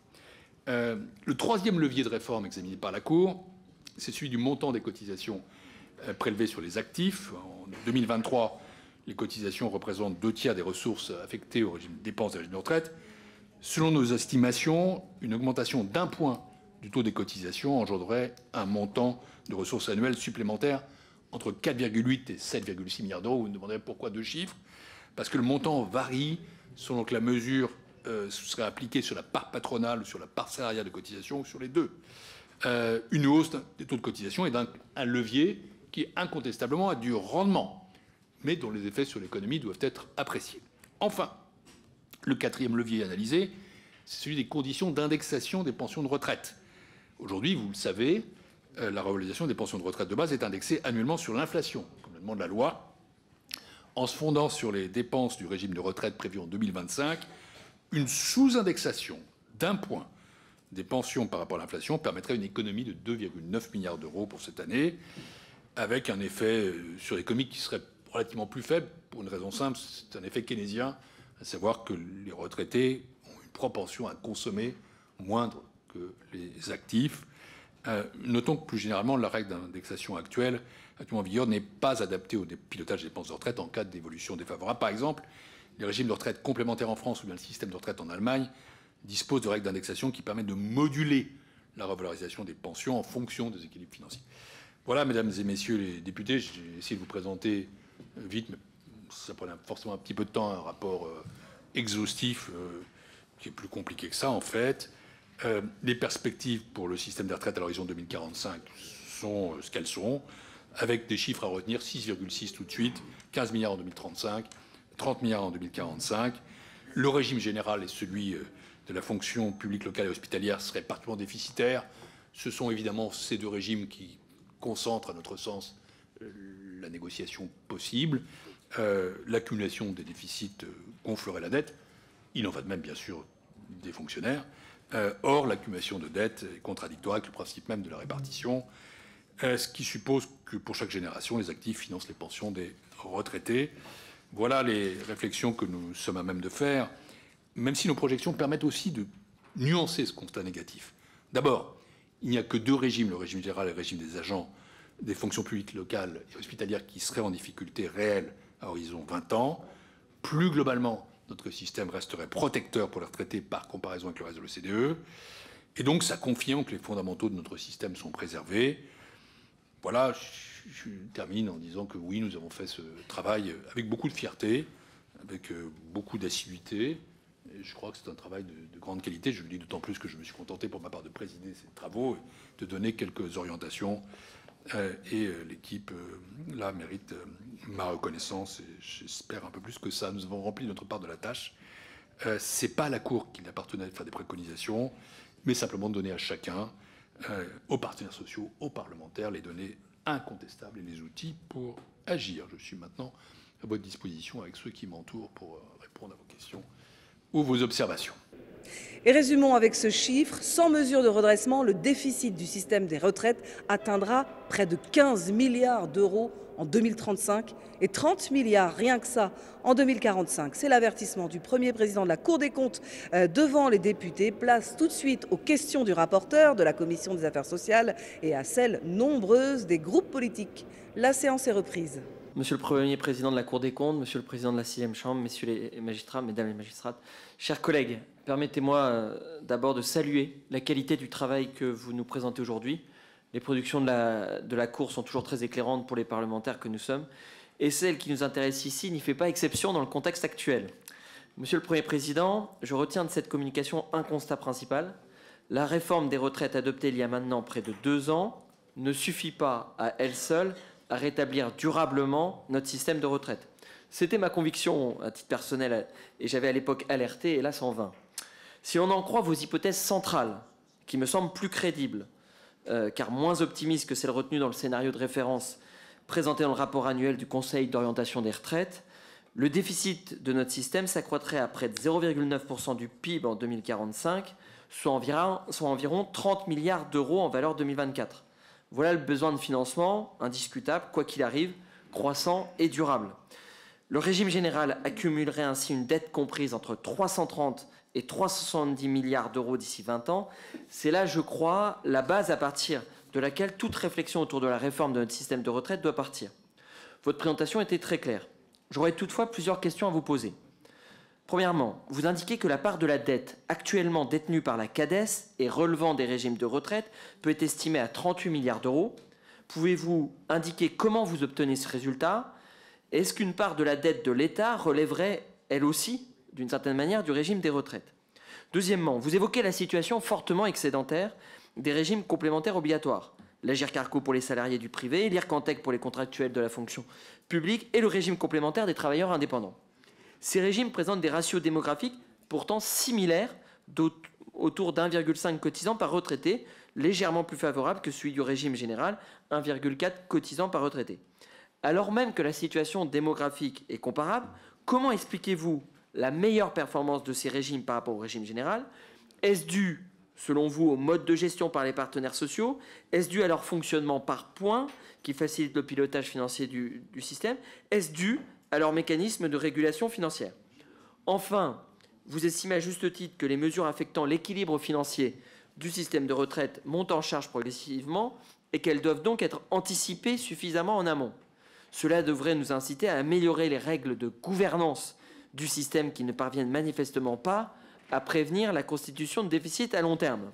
Le troisième levier de réforme examiné par la Cour, c'est celui du montant des cotisations prélevées sur les actifs. En 2023, les cotisations représentent 2 tiers des ressources affectées au régime de dépenses des régimes de retraite. Selon nos estimations, une augmentation d'1 point du taux des cotisations engendrerait un montant de ressources annuelles supplémentaires entre 4,8 et 7,6 milliards d'euros. Vous me demanderez pourquoi 2 chiffres. Parce que le montant varie selon que la mesure serait appliquée sur la part patronale ou sur la part salariale de cotisation ou sur les deux. Une hausse des taux de cotisation est donc un levier qui incontestablement a du rendement, mais dont les effets sur l'économie doivent être appréciés. Enfin, le quatrième levier analysé, c'est celui des conditions d'indexation des pensions de retraite. Aujourd'hui, vous le savez, la revalorisation des pensions de retraite de base est indexée annuellement sur l'inflation, comme le demande la loi. En se fondant sur les dépenses du régime de retraite prévu en 2025, une sous-indexation d'1 point des pensions par rapport à l'inflation permettrait une économie de 2,9 milliards d'euros pour cette année, avec un effet sur l'économie qui serait relativement plus faible, pour une raison simple, c'est un effet keynésien, à savoir que les retraités ont une propension à consommer moindre que les actifs. Notons que plus généralement, la règle d'indexation actuellement en vigueur n'est pas adaptée au pilotage des dépenses de retraite en cas d'évolution défavorable. Par exemple, les régimes de retraite complémentaires en France ou bien le système de retraite en Allemagne disposent de règles d'indexation qui permettent de moduler la revalorisation des pensions en fonction des équilibres financiers. Voilà, mesdames et messieurs les députés, j'ai essayé de vous présenter vite, mais ça prenait forcément un petit peu de temps, un rapport exhaustif qui est plus compliqué que ça en fait. Les perspectives pour le système des retraites à l'horizon 2045 sont ce qu'elles sont, avec des chiffres à retenir, 6,6 tout de suite, 15 milliards en 2035, 30 milliards en 2045. Le régime général et celui de la fonction publique locale et hospitalière seraient particulièrement déficitaires. Ce sont évidemment ces deux régimes qui concentrent, à notre sens, la négociation possible. L'accumulation des déficits gonflerait la dette. Il en va de même, bien sûr, des fonctionnaires. Or, l'accumulation de dettes est contradictoire avec le principe même de la répartition, ce qui suppose que pour chaque génération, les actifs financent les pensions des retraités. Voilà les réflexions que nous sommes à même de faire, même si nos projections permettent aussi de nuancer ce constat négatif. D'abord, il n'y a que 2 régimes, le régime général et le régime des agents des fonctions publiques locales et hospitalières, qui seraient en difficulté réelle à horizon 20 ans. Plus globalement, notre système resterait protecteur pour les retraités par comparaison avec le reste de l'OCDE. Et donc, ça confirme que les fondamentaux de notre système sont préservés. voilà, je termine en disant que oui, nous avons fait ce travail avec beaucoup de fierté, avec beaucoup d'assiduité. Et je crois que c'est un travail de grande qualité. Je le dis d'autant plus que je me suis contenté pour ma part de présider ces travaux et de donner quelques orientations. Et l'équipe, là, mérite ma reconnaissance. Et j'espère un peu plus que ça. Nous avons rempli notre part de la tâche. C'est pas à la Cour qu'il appartenait de faire des préconisations, mais simplement de donner à chacun, aux partenaires sociaux, aux parlementaires, les données incontestables et les outils pour agir. Je suis maintenant à votre disposition avec ceux qui m'entourent pour répondre à vos questions ou vos observations. Et résumons avec ce chiffre, sans mesure de redressement, le déficit du système des retraites atteindra près de 15 milliards d'euros en 2035 et 30 milliards, rien que ça, en 2045. C'est l'avertissement du premier président de la Cour des comptes devant les députés. Place tout de suite aux questions du rapporteur de la Commission des affaires sociales et à celles nombreuses des groupes politiques. La séance est reprise. Monsieur le Premier Président de la Cour des comptes, Monsieur le Président de la 6e Chambre, Messieurs les magistrats, Mesdames les magistrates, chers collègues, permettez-moi d'abord de saluer la qualité du travail que vous nous présentez aujourd'hui. Les productions de la Cour sont toujours très éclairantes pour les parlementaires que nous sommes, et celle qui nous intéresse ici n'y fait pas exception dans le contexte actuel. Monsieur le Premier Président, je retiens de cette communication un constat principal. La réforme des retraites adoptée il y a maintenant près de 2 ans ne suffit pas à elle seule à rétablir durablement notre système de retraite. C'était ma conviction à titre personnel et j'avais à l'époque alerté, hélas en vain. Si on en croit vos hypothèses centrales, qui me semblent plus crédibles, car moins optimistes que celles retenues dans le scénario de référence présenté dans le rapport annuel du Conseil d'orientation des retraites, le déficit de notre système s'accroîtrait à près de 0,9% du PIB en 2045, soit environ 30 milliards d'euros en valeur 2024. Voilà le besoin de financement, indiscutable, quoi qu'il arrive, croissant et durable. Le régime général accumulerait ainsi une dette comprise entre 330 et 370 milliards d'euros d'ici 20 ans. C'est là, je crois, la base à partir de laquelle toute réflexion autour de la réforme de notre système de retraite doit partir. Votre présentation était très claire. J'aurais toutefois plusieurs questions à vous poser. Premièrement, vous indiquez que la part de la dette actuellement détenue par la CADES et relevant des régimes de retraite peut être estimée à 38 milliards d'euros. Pouvez-vous indiquer comment vous obtenez ce résultat? Est-ce qu'une part de la dette de l'État relèverait, elle aussi, d'une certaine manière, du régime des retraites? Deuxièmement, vous évoquez la situation fortement excédentaire des régimes complémentaires obligatoires. L'Agirc-Arrco pour les salariés du privé, l'Ircantec pour les contractuels de la fonction publique et le régime complémentaire des travailleurs indépendants. Ces régimes présentent des ratios démographiques pourtant similaires, autour d'1,5 cotisants par retraité, légèrement plus favorable que celui du régime général, 1,4 cotisants par retraité. Alors même que la situation démographique est comparable, comment expliquez-vous la meilleure performance de ces régimes par rapport au régime général? Est-ce dû, selon vous, au mode de gestion par les partenaires sociaux? Est-ce dû à leur fonctionnement par points qui facilite le pilotage financier du système? Est-ce dû à leur mécanisme de régulation financière? Enfin, vous estimez à juste titre que les mesures affectant l'équilibre financier du système de retraite montent en charge progressivement et qu'elles doivent donc être anticipées suffisamment en amont. Cela devrait nous inciter à améliorer les règles de gouvernance du système qui ne parviennent manifestement pas à prévenir la constitution de déficits à long terme.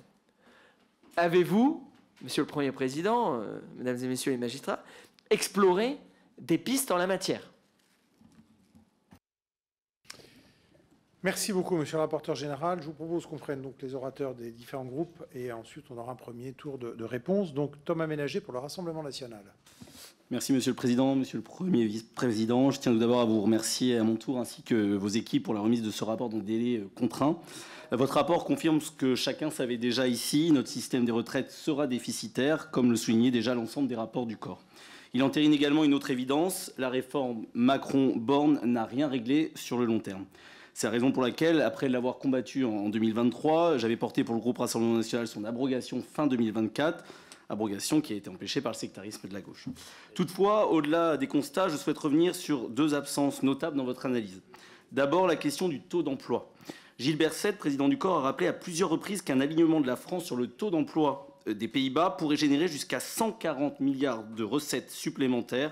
Avez-vous, Monsieur le Premier Président, Mesdames et Messieurs les magistrats, exploré des pistes en la matière? Merci beaucoup, Monsieur le rapporteur général. Je vous propose qu'on prenne donc les orateurs des différents groupes et ensuite on aura un premier tour de réponse. Donc Thomas Ménager pour le Rassemblement national. Merci Monsieur le Président, Monsieur le Premier Vice-président. Je tiens tout d'abord à vous remercier à mon tour ainsi que vos équipes pour la remise de ce rapport dans des délais contraints. Votre rapport confirme ce que chacun savait déjà ici. Notre système des retraites sera déficitaire, comme le soulignait déjà l'ensemble des rapports du corps. Il entérine également une autre évidence. La réforme Macron-Borne n'a rien réglé sur le long terme. C'est la raison pour laquelle, après l'avoir combattu en 2023, j'avais porté pour le groupe Rassemblement national son abrogation fin 2024, abrogation qui a été empêchée par le sectarisme de la gauche. Toutefois, au-delà des constats, je souhaite revenir sur 2 absences notables dans votre analyse. D'abord, la question du taux d'emploi. Gilles Berset, président du corps, a rappelé à plusieurs reprises qu'un alignement de la France sur le taux d'emploi des Pays-Bas pourrait générer jusqu'à 140 milliards de recettes supplémentaires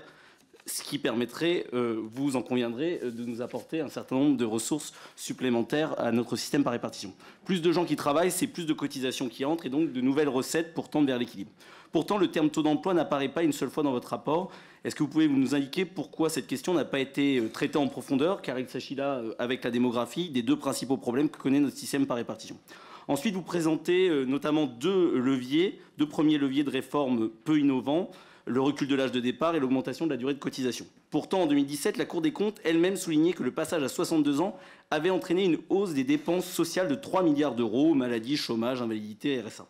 ce qui permettrait, vous en conviendrez, de nous apporter un certain nombre de ressources supplémentaires à notre système par répartition. Plus de gens qui travaillent, c'est plus de cotisations qui entrent et donc de nouvelles recettes pour tendre vers l'équilibre. Pourtant, le terme taux d'emploi n'apparaît pas une seule fois dans votre rapport. Est-ce que vous pouvez nous indiquer pourquoi cette question n'a pas été traitée en profondeur, car il s'agit là, avec la démographie, des deux principaux problèmes que connaît notre système par répartition. Ensuite, vous présentez notamment deux premiers leviers de réforme peu innovants, le recul de l'âge de départ et l'augmentation de la durée de cotisation. Pourtant, en 2017, la Cour des comptes elle-même soulignait que le passage à 62 ans avait entraîné une hausse des dépenses sociales de 3 milliards d'euros, maladie, chômage, invalidité, RSA.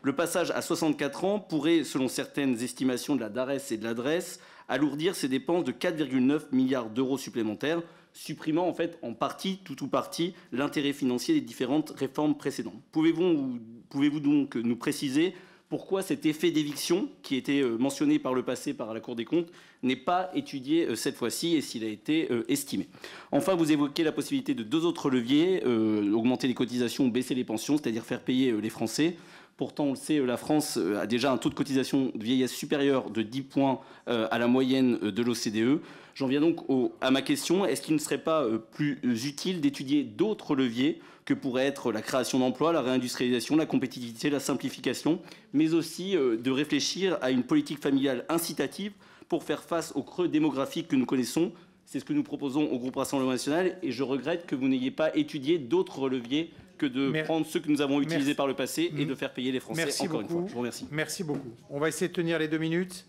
Le passage à 64 ans pourrait, selon certaines estimations de la DARES et de l'adresse, alourdir ces dépenses de 4,9 milliards d'euros supplémentaires, supprimant en fait en partie, tout ou partie, l'intérêt financier des différentes réformes précédentes. Pouvez-vous donc nous préciser pourquoi cet effet d'éviction, qui était mentionné par le passé par la Cour des comptes, n'est pas étudié cette fois-ci et s'il a été estimé? Enfin, vous évoquez la possibilité de deux autres leviers, augmenter les cotisations ou baisser les pensions, c'est-à-dire faire payer les Français. Pourtant, on le sait, la France a déjà un taux de cotisation de vieillesse supérieur de 10 points à la moyenne de l'OCDE. J'en viens donc à ma question. Est-ce qu'il ne serait pas plus utile d'étudier d'autres leviers que pourraient être la création d'emplois, la réindustrialisation, la compétitivité, la simplification, mais aussi de réfléchir à une politique familiale incitative pour faire face au creux démographique que nous connaissons? C'est ce que nous proposons au groupe Rassemblement national et je regrette que vous n'ayez pas étudié d'autres leviers que de prendre ceux que nous avons utilisés par le passé et de faire payer les Français encore une fois. Je vous remercie. Merci beaucoup. On va essayer de tenir les 2 minutes.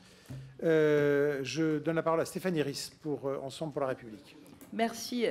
Je donne la parole à Stéphanie Ries pour Ensemble pour la République. Merci,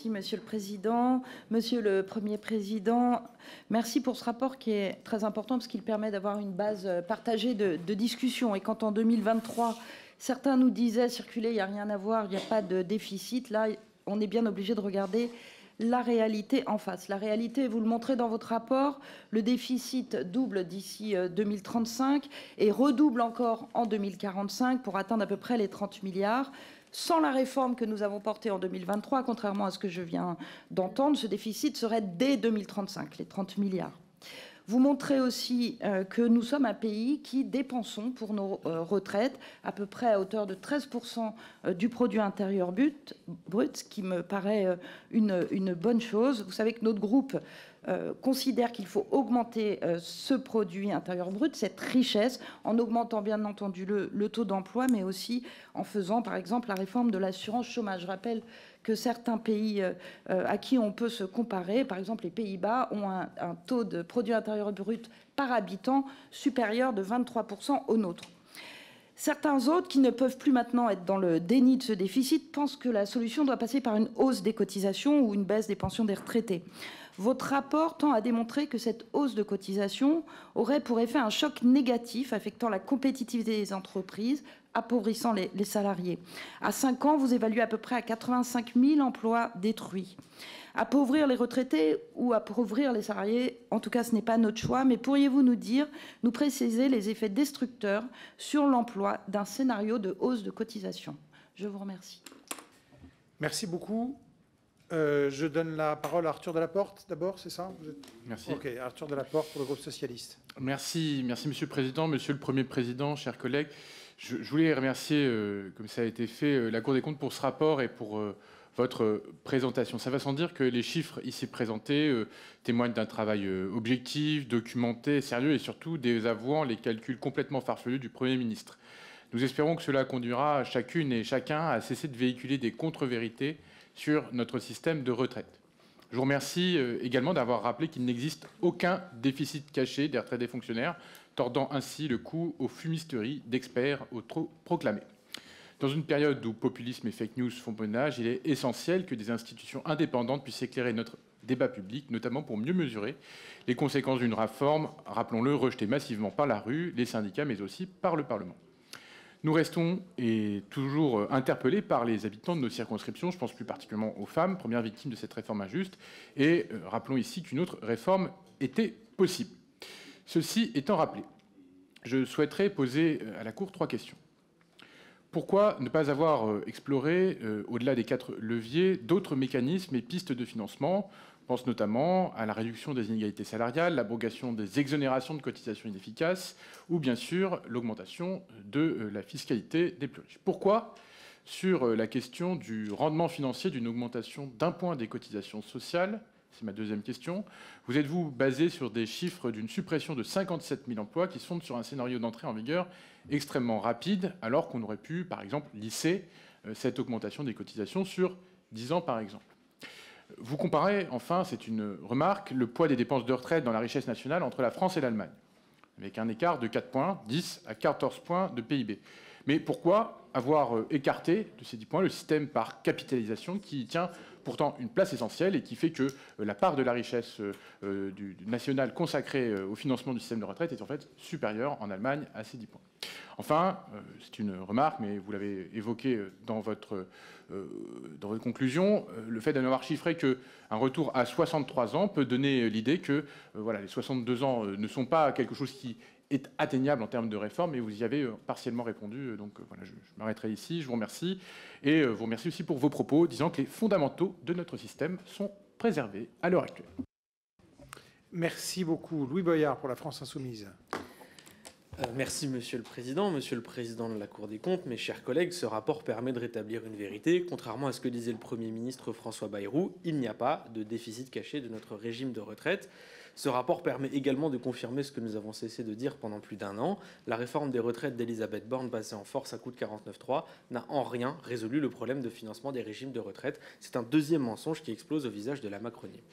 Monsieur le Président. Monsieur le Premier Président, merci pour ce rapport qui est très important parce qu'il permet d'avoir une base partagée de discussion. Et quand en 2023, certains nous disaient circuler, il n'y a rien à voir, il n'y a pas de déficit, là, on est bien obligé de regarder la réalité en face. La réalité, vous le montrez dans votre rapport, le déficit double d'ici 2035 et redouble encore en 2045 pour atteindre à peu près les 30 milliards. Sans la réforme que nous avons portée en 2023, contrairement à ce que je viens d'entendre, ce déficit serait dès 2035, les 30 milliards. Vous montrez aussi que nous sommes un pays qui dépensons pour nos retraites à peu près à hauteur de 13% du produit intérieur brut, ce qui me paraît une bonne chose. Vous savez que notre groupe considère qu'il faut augmenter ce produit intérieur brut, cette richesse, en augmentant bien entendu le taux d'emploi, mais aussi en faisant par exemple la réforme de l'assurance chômage. Je rappelle que certains pays à qui on peut se comparer, par exemple les Pays-Bas, ont un taux de produit intérieur brut par habitant supérieur de 23% au nôtre. Certains autres, qui ne peuvent plus maintenant être dans le déni de ce déficit, pensent que la solution doit passer par une hausse des cotisations ou une baisse des pensions des retraités. Votre rapport tend à démontrer que cette hausse de cotisation aurait pour effet un choc négatif affectant la compétitivité des entreprises, appauvrissant les salariés. À 5 ans, vous évaluez à peu près à 85 000 emplois détruits. Appauvrir les retraités ou appauvrir les salariés, en tout cas, ce n'est pas notre choix, mais pourriez-vous nous préciser les effets destructeurs sur l'emploi d'un scénario de hausse de cotisation? Je vous remercie. Merci beaucoup. Je donne la parole à Arthur Delaporte, d'abord, c'est ça? Merci. Ok, Arthur Delaporte pour le groupe socialiste. Merci, Monsieur le Président, Monsieur le Premier Président, chers collègues. Je voulais remercier, comme ça a été fait, la Cour des comptes pour ce rapport et pour votre présentation. Ça va sans dire que les chiffres ici présentés témoignent d'un travail objectif, documenté, sérieux et surtout désavouant les calculs complètement farfelus du Premier ministre. Nous espérons que cela conduira chacune et chacun à cesser de véhiculer des contre-vérités sur notre système de retraite. Je vous remercie également d'avoir rappelé qu'il n'existe aucun déficit caché des retraites des fonctionnaires, tordant ainsi le cou aux fumisteries d'experts proclamés. Dans une période où populisme et fake news font bon âge, il est essentiel que des institutions indépendantes puissent éclairer notre débat public, notamment pour mieux mesurer les conséquences d'une réforme, rappelons-le, rejetée massivement par la rue, les syndicats, mais aussi par le Parlement. Nous restons et toujours interpellés par les habitants de nos circonscriptions, je pense plus particulièrement aux femmes, premières victimes de cette réforme injuste, et rappelons ici qu'une autre réforme était possible. Ceci étant rappelé, je souhaiterais poser à la Cour 3 questions. Pourquoi ne pas avoir exploré, au-delà des 4 leviers, d'autres mécanismes et pistes de financement? Je pense notamment à la réduction des inégalités salariales, l'abrogation des exonérations de cotisations inefficaces ou bien sûr l'augmentation de la fiscalité des plus riches. Pourquoi sur la question du rendement financier d'une augmentation d'1 point des cotisations sociales. C'est ma deuxième question. Vous êtes-vous basé sur des chiffres d'une suppression de 57 000 emplois qui se fondent sur un scénario d'entrée en vigueur extrêmement rapide, alors qu'on aurait pu, par exemple, lisser cette augmentation des cotisations sur 10 ans, par exemple? Vous comparez, enfin, c'est une remarque, le poids des dépenses de retraite dans la richesse nationale entre la France et l'Allemagne, avec un écart de 4 points, 10 à 14 points de PIB. Mais pourquoi avoir écarté de ces 10 points le système par capitalisation qui tient pourtant une place essentielle et qui fait que la part de la richesse nationale consacrée au financement du système de retraite est en fait supérieure en Allemagne à ces 10 points. Enfin, c'est une remarque, mais vous l'avez évoqué dans votre conclusion, le fait de n'avoir chiffré qu'un retour à 63 ans peut donner l'idée que voilà, les 62 ans ne sont pas quelque chose qui est atteignable en termes de réforme, et vous y avez partiellement répondu. Donc voilà, je m'arrêterai ici. Je vous remercie. Et vous remercie aussi pour vos propos disant que les fondamentaux de notre système sont préservés à l'heure actuelle. Merci beaucoup. Louis Boyard pour la France Insoumise. Merci Monsieur le Président de la Cour des comptes, mes chers collègues. Ce rapport permet de rétablir une vérité. Contrairement à ce que disait le Premier ministre François Bayrou, il n'y a pas de déficit caché de notre régime de retraite. Ce rapport permet également de confirmer ce que nous avons cessé de dire pendant plus d'1 an. La réforme des retraites d'Elisabeth Borne passée en force à coup de 49.3 n'a en rien résolu le problème de financement des régimes de retraite. C'est un deuxième mensonge qui explose au visage de la Macronie.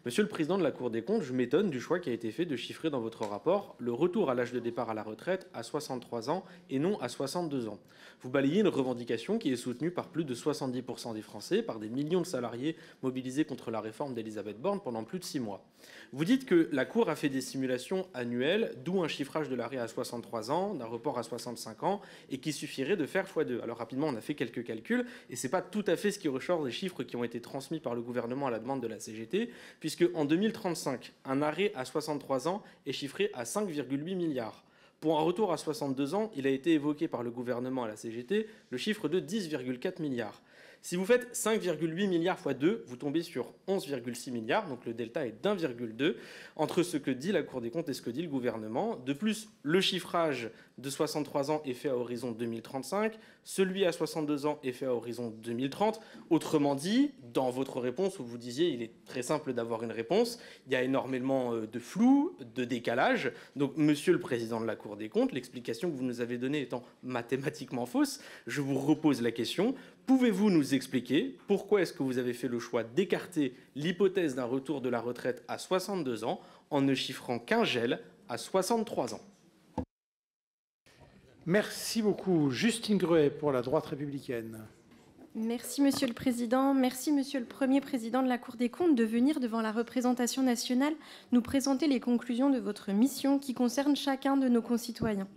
Monsieur le Président de la Cour des comptes, je m'étonne du choix qui a été fait de chiffrer dans votre rapport le retour à l'âge de départ à la retraite à 63 ans et non à 62 ans. Vous balayez une revendication qui est soutenue par plus de 70% des Français, par des millions de salariés mobilisés contre la réforme d'Elisabeth Borne pendant plus de 6 mois. Vous dites que la Cour a fait des simulations annuelles, d'où un chiffrage de l'arrêt à 63 ans, d'un report à 65 ans, et qui suffirait de faire x2. Alors rapidement, on a fait quelques calculs, et ce n'est pas tout à fait ce qui ressort des chiffres qui ont été transmis par le gouvernement à la demande de la CGT, puisque en 2035, un arrêt à 63 ans est chiffré à 5,8 milliards. Pour un retour à 62 ans, il a été évoqué par le gouvernement à la CGT le chiffre de 10,4 milliards. Si vous faites 5,8 milliards x 2, vous tombez sur 11,6 milliards, donc le delta est d'1,2 entre ce que dit la Cour des comptes et ce que dit le gouvernement. De plus, le chiffrage de 63 ans est fait à horizon 2035, celui à 62 ans est fait à horizon 2030. Autrement dit, dans votre réponse où vous disiez il est très simple d'avoir une réponse, il y a énormément de flou, de décalage. Donc, Monsieur le Président de la Cour des comptes, l'explication que vous nous avez donnée étant mathématiquement fausse, je vous repose la question. Pouvez-vous nous expliquer pourquoi est-ce que vous avez fait le choix d'écarter l'hypothèse d'un retour de la retraite à 62 ans en ne chiffrant qu'un gel à 63 ans? Merci beaucoup. Justine Gruet pour la droite républicaine. Merci Monsieur le Président. Merci Monsieur le Premier Président de la Cour des comptes de venir devant la représentation nationale nous présenter les conclusions de votre mission qui concerne chacun de nos concitoyens.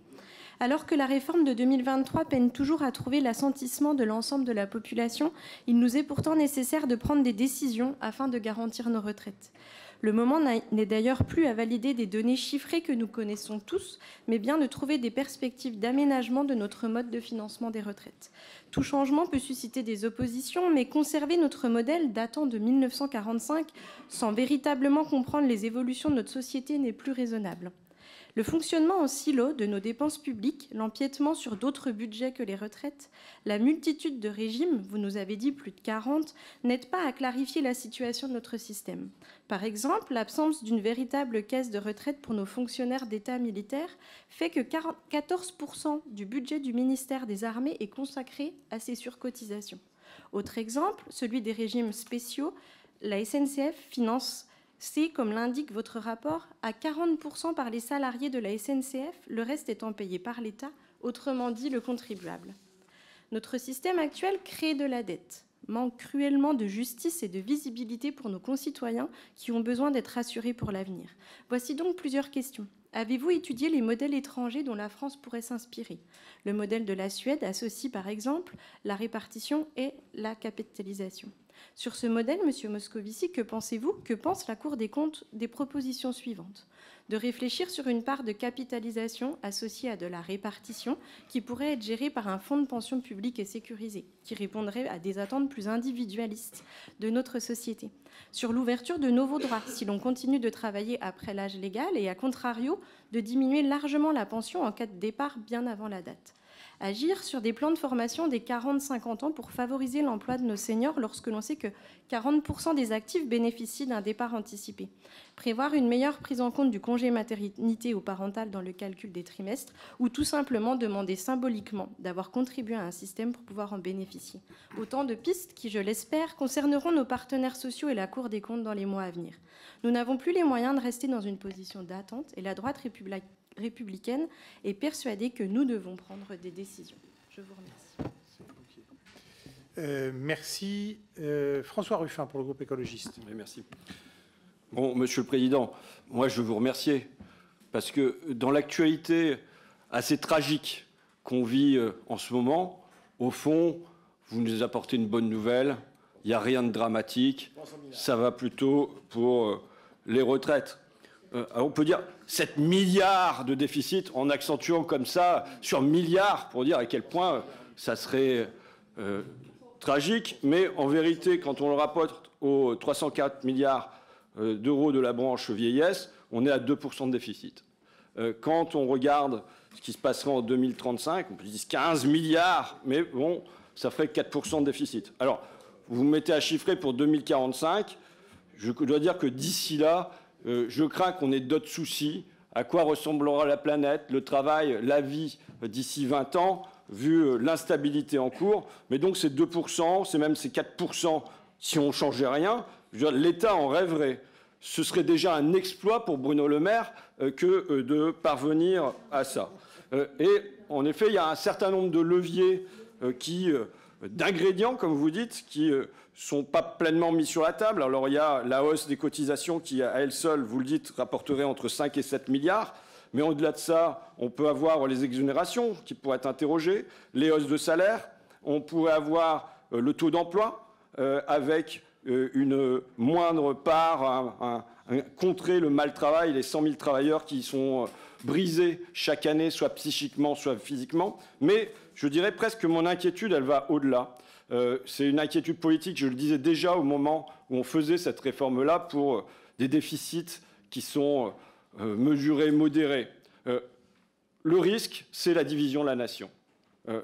Alors que la réforme de 2023 peine toujours à trouver l'assentiment de l'ensemble de la population, il nous est pourtant nécessaire de prendre des décisions afin de garantir nos retraites. Le moment n'est d'ailleurs plus à valider des données chiffrées que nous connaissons tous, mais bien de trouver des perspectives d'aménagement de notre mode de financement des retraites. Tout changement peut susciter des oppositions, mais conserver notre modèle datant de 1945 sans véritablement comprendre les évolutions de notre société n'est plus raisonnable. Le fonctionnement en silo de nos dépenses publiques, l'empiètement sur d'autres budgets que les retraites, la multitude de régimes, vous nous avez dit plus de 40, n'aident pas à clarifier la situation de notre système. Par exemple, l'absence d'une véritable caisse de retraite pour nos fonctionnaires d'État militaires fait que 14% du budget du ministère des Armées est consacré à ces surcotisations. Autre exemple, celui des régimes spéciaux, la SNCF finance comme l'indique votre rapport, à 40% par les salariés de la SNCF, le reste étant payé par l'État, autrement dit le contribuable. Notre système actuel crée de la dette, manque cruellement de justice et de visibilité pour nos concitoyens qui ont besoin d'être rassurés pour l'avenir. Voici donc plusieurs questions. Avez-vous étudié les modèles étrangers dont la France pourrait s'inspirer? Le modèle de la Suède associe par exemple la répartition et la capitalisation. Sur ce modèle, Monsieur Moscovici, que pensez-vous, que pense la Cour des comptes des propositions suivantes? De réfléchir sur une part de capitalisation associée à de la répartition qui pourrait être gérée par un fonds de pension public et sécurisé, qui répondrait à des attentes plus individualistes de notre société. Sur l'ouverture de nouveaux droits, si l'on continue de travailler après l'âge légal et, à contrario, de diminuer largement la pension en cas de départ bien avant la date. Agir sur des plans de formation des 40-50 ans pour favoriser l'emploi de nos seniors lorsque l'on sait que 40% des actifs bénéficient d'un départ anticipé. Prévoir une meilleure prise en compte du congé maternité ou parental dans le calcul des trimestres ou tout simplement demander symboliquement d'avoir contribué à un système pour pouvoir en bénéficier. Autant de pistes qui, je l'espère, concerneront nos partenaires sociaux et la Cour des comptes dans les mois à venir. Nous n'avons plus les moyens de rester dans une position d'attente et la droite républicaine est persuadée que nous devons prendre des décisions. Je vous remercie. Merci. François Ruffin pour le groupe écologiste. Oui, merci. Bon, Monsieur le Président, moi je veux vous remercier parce que dans l'actualité assez tragique qu'on vit en ce moment, au fond, vous nous apportez une bonne nouvelle. Il n'y a rien de dramatique. Ça va plutôt pour les retraites. On peut dire 7 milliards de déficit en accentuant comme ça sur milliards pour dire à quel point ça serait tragique. Mais en vérité, quand on le rapporte aux 304 milliards d'euros de la branche vieillesse, on est à 2% de déficit. Quand on regarde ce qui se passera en 2035, on peut dire 15 milliards, mais bon, ça ferait 4% de déficit. Alors, vous me mettez à chiffrer pour 2045, je dois dire que d'ici là, je crains qu'on ait d'autres soucis. À quoi ressemblera la planète, le travail, la vie d'ici 20 ans, vu l'instabilité en cours. Mais donc c'est 2%, c'est même ces 4% si on ne changeait rien. L'État en rêverait. Ce serait déjà un exploit pour Bruno Le Maire que de parvenir à ça. Et en effet, il y a un certain nombre de leviers d'ingrédients, comme vous dites, qui sont pas pleinement mis sur la table. Alors il y a la hausse des cotisations qui, à elle seule, vous le dites, rapporterait entre 5 et 7 milliards. Mais au-delà de ça, on peut avoir les exonérations qui pourraient être interrogées, les hausses de salaire, on pourrait avoir le taux d'emploi avec une moindre part, contrer le mal-travail, les 100 000 travailleurs qui sont brisés chaque année, soit psychiquement, soit physiquement. Mais je dirais presque que mon inquiétude, elle va au-delà. C'est une inquiétude politique, je le disais déjà au moment où on faisait cette réforme-là, pour des déficits qui sont mesurés, modérés. Le risque, c'est la division de la nation.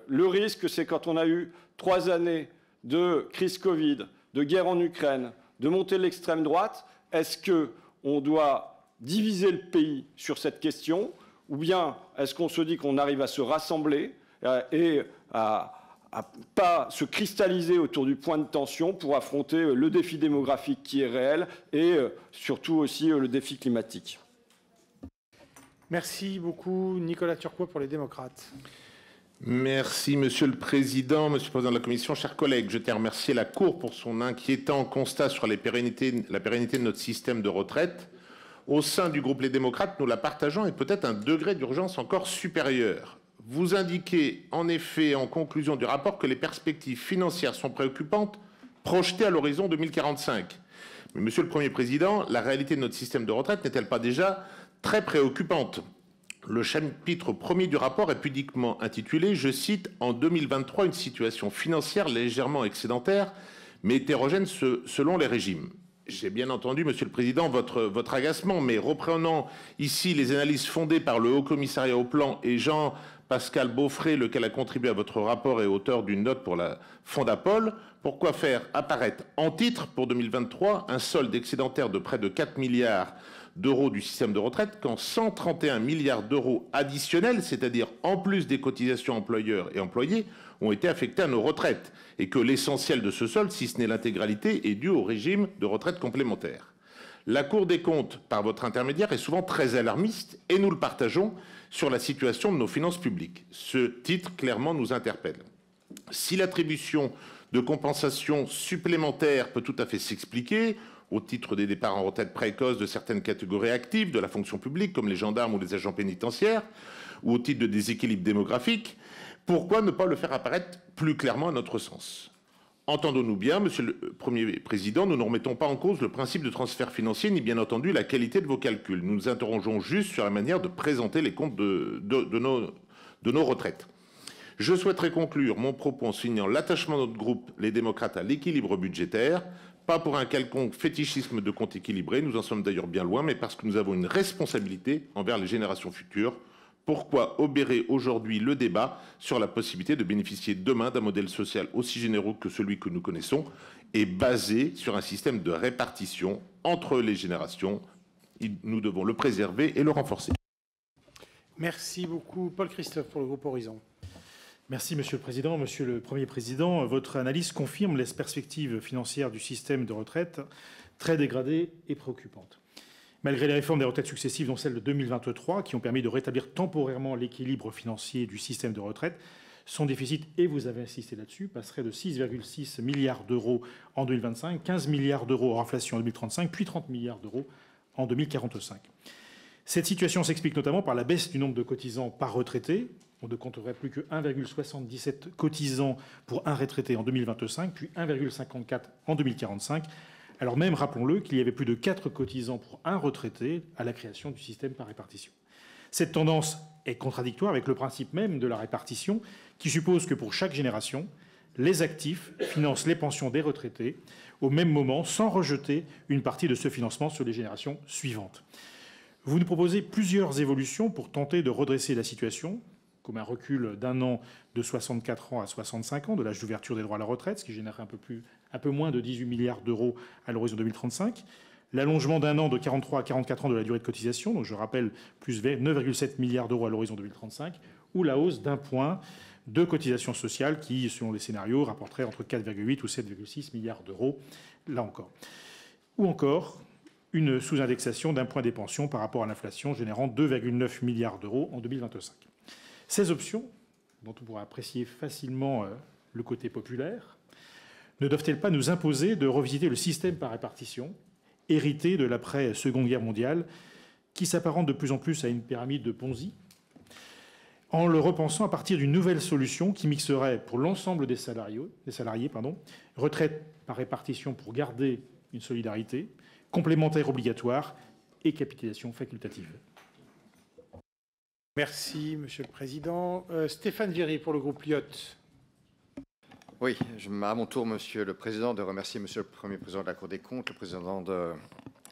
Le risque, c'est quand on a eu 3 années de crise Covid, de guerre en Ukraine, de montée de l'extrême droite, est-ce qu'on doit diviser le pays sur cette question, ou bien est-ce qu'on se dit qu'on arrive à se rassembler et à pas se cristalliser autour du point de tension pour affronter le défi démographique qui est réel et surtout aussi le défi climatique. Merci beaucoup. Nicolas Turquois pour les démocrates. Merci Monsieur le Président, Monsieur le Président de la Commission, chers collègues. Je tiens à remercier la Cour pour son inquiétant constat sur la pérennité de notre système de retraite. Au sein du groupe Les Démocrates, nous la partageons et peut-être un degré d'urgence encore supérieur. Vous indiquez en effet en conclusion du rapport que les perspectives financières sont préoccupantes, projetées à l'horizon 2045. Mais Monsieur le Premier Président, la réalité de notre système de retraite n'est-elle pas déjà très préoccupante ? Le chapitre 1er du rapport est pudiquement intitulé, je cite, « En 2023, une situation financière légèrement excédentaire, mais hétérogène selon les régimes ». J'ai bien entendu, Monsieur le Président, votre agacement, mais reprenant ici les analyses fondées par le Haut Commissariat au Plan et Jean-Pascal Beaufret, lequel a contribué à votre rapport et auteur d'une note pour la Fondapol, pourquoi faire apparaître en titre pour 2023 un solde excédentaire de près de 4 milliards d'euros du système de retraite quand 131 milliards d'euros additionnels, c'est-à-dire en plus des cotisations employeurs et employés, ont été affectés à nos retraites et que l'essentiel de ce solde, si ce n'est l'intégralité, est dû au régime de retraite complémentaire. La Cour des comptes, par votre intermédiaire, est souvent très alarmiste et nous le partageons sur la situation de nos finances publiques. Ce titre, clairement, nous interpelle. Si l'attribution de compensation supplémentaire peut tout à fait s'expliquer, au titre des départs en retraite précoce de certaines catégories actives de la fonction publique, comme les gendarmes ou les agents pénitentiaires, ou au titre de déséquilibre démographique, pourquoi ne pas le faire apparaître plus clairement à notre sens? Entendons-nous bien, Monsieur le Premier Président, nous ne remettons pas en cause le principe de transfert financier, ni bien entendu la qualité de vos calculs. Nous nous interrogeons juste sur la manière de présenter les comptes de nos retraites. Je souhaiterais conclure mon propos en soulignant l'attachement de notre groupe, les démocrates, à l'équilibre budgétaire, pas pour un quelconque fétichisme de compte équilibré, nous en sommes d'ailleurs bien loin, mais parce que nous avons une responsabilité envers les générations futures. Pourquoi obérer aujourd'hui le débat sur la possibilité de bénéficier demain d'un modèle social aussi généreux que celui que nous connaissons et basé sur un système de répartition entre les générations? Nous devons le préserver et le renforcer. Merci beaucoup. Paul Christophe pour le groupe Horizon. Merci Monsieur le Président. Monsieur le Premier Président, votre analyse confirme les perspectives financières du système de retraite très dégradées et préoccupantes. Malgré les réformes des retraites successives, dont celle de 2023, qui ont permis de rétablir temporairement l'équilibre financier du système de retraite, son déficit, et vous avez insisté là-dessus, passerait de 6,6 milliards d'euros en 2025, 15 milliards d'euros hors inflation en 2035, puis 30 milliards d'euros en 2045. Cette situation s'explique notamment par la baisse du nombre de cotisants par retraité. On ne compterait plus que 1,77 cotisants pour un retraité en 2025, puis 1,54 en 2045. Alors même, rappelons-le, qu'il y avait plus de 4 cotisants pour un retraité à la création du système par répartition. Cette tendance est contradictoire avec le principe même de la répartition, qui suppose que pour chaque génération, les actifs financent les pensions des retraités au même moment, sans rejeter une partie de ce financement sur les générations suivantes. Vous nous proposez plusieurs évolutions pour tenter de redresser la situation, comme un recul d'un an de 64 ans à 65 ans de l'âge d'ouverture des droits à la retraite, ce qui générerait un peu moins de 18 milliards d'euros à l'horizon 2035. L'allongement d'un an de 43 à 44 ans de la durée de cotisation, donc je rappelle plus 9,7 milliards d'euros à l'horizon 2035, ou la hausse d'un point de cotisation sociale qui, selon les scénarios, rapporterait entre 4,8 ou 7,6 milliards d'euros, là encore. Ou encore une sous-indexation d'un point des pensions par rapport à l'inflation, générant 2,9 milliards d'euros en 2025. Ces options, dont on pourra apprécier facilement le côté populaire, ne doivent-elles pas nous imposer de revisiter le système par répartition, hérité de l'après-Seconde Guerre mondiale, qui s'apparente de plus en plus à une pyramide de Ponzi, en le repensant à partir d'une nouvelle solution qui mixerait pour l'ensemble des salariés, retraite par répartition pour garder une solidarité, complémentaire obligatoire et capitalisation facultative. Merci, Monsieur le Président. Stéphane Viry pour le groupe Lyot. Oui, à mon tour, Monsieur le Président, de remercier Monsieur le Premier Président de la Cour des comptes, le Président de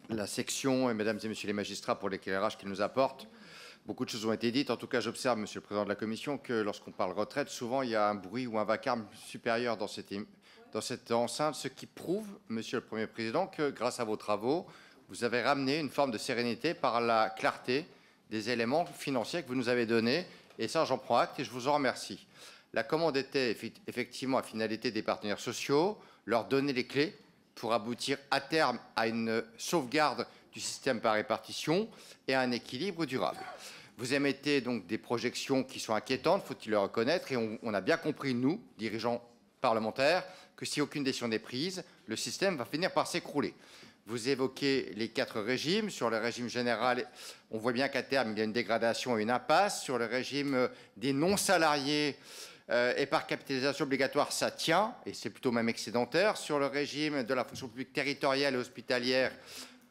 la section et Mesdames et Messieurs les magistrats pour l'éclairage qu'ils nous apportent. Beaucoup de choses ont été dites. En tout cas, j'observe, Monsieur le Président de la Commission, que lorsqu'on parle retraite, souvent il y a un bruit ou un vacarme supérieur dans cette enceinte, ce qui prouve, Monsieur le Premier Président, que grâce à vos travaux, vous avez ramené une forme de sérénité par la clarté des éléments financiers que vous nous avez donnés. Et ça, j'en prends acte et je vous en remercie. La commande était effectivement à finalité des partenaires sociaux, leur donner les clés pour aboutir à terme à une sauvegarde du système par répartition et à un équilibre durable. Vous émettez donc des projections qui sont inquiétantes, faut-il le reconnaître, et on a bien compris, nous, dirigeants parlementaires, que si aucune décision n'est prise, le système va finir par s'écrouler. Vous évoquez les 4 régimes. Sur le régime général, on voit bien qu'à terme, il y a une dégradation et une impasse. Sur le régime des non-salariés et par capitalisation obligatoire, ça tient, et c'est plutôt même excédentaire. Sur le régime de la fonction publique territoriale et hospitalière,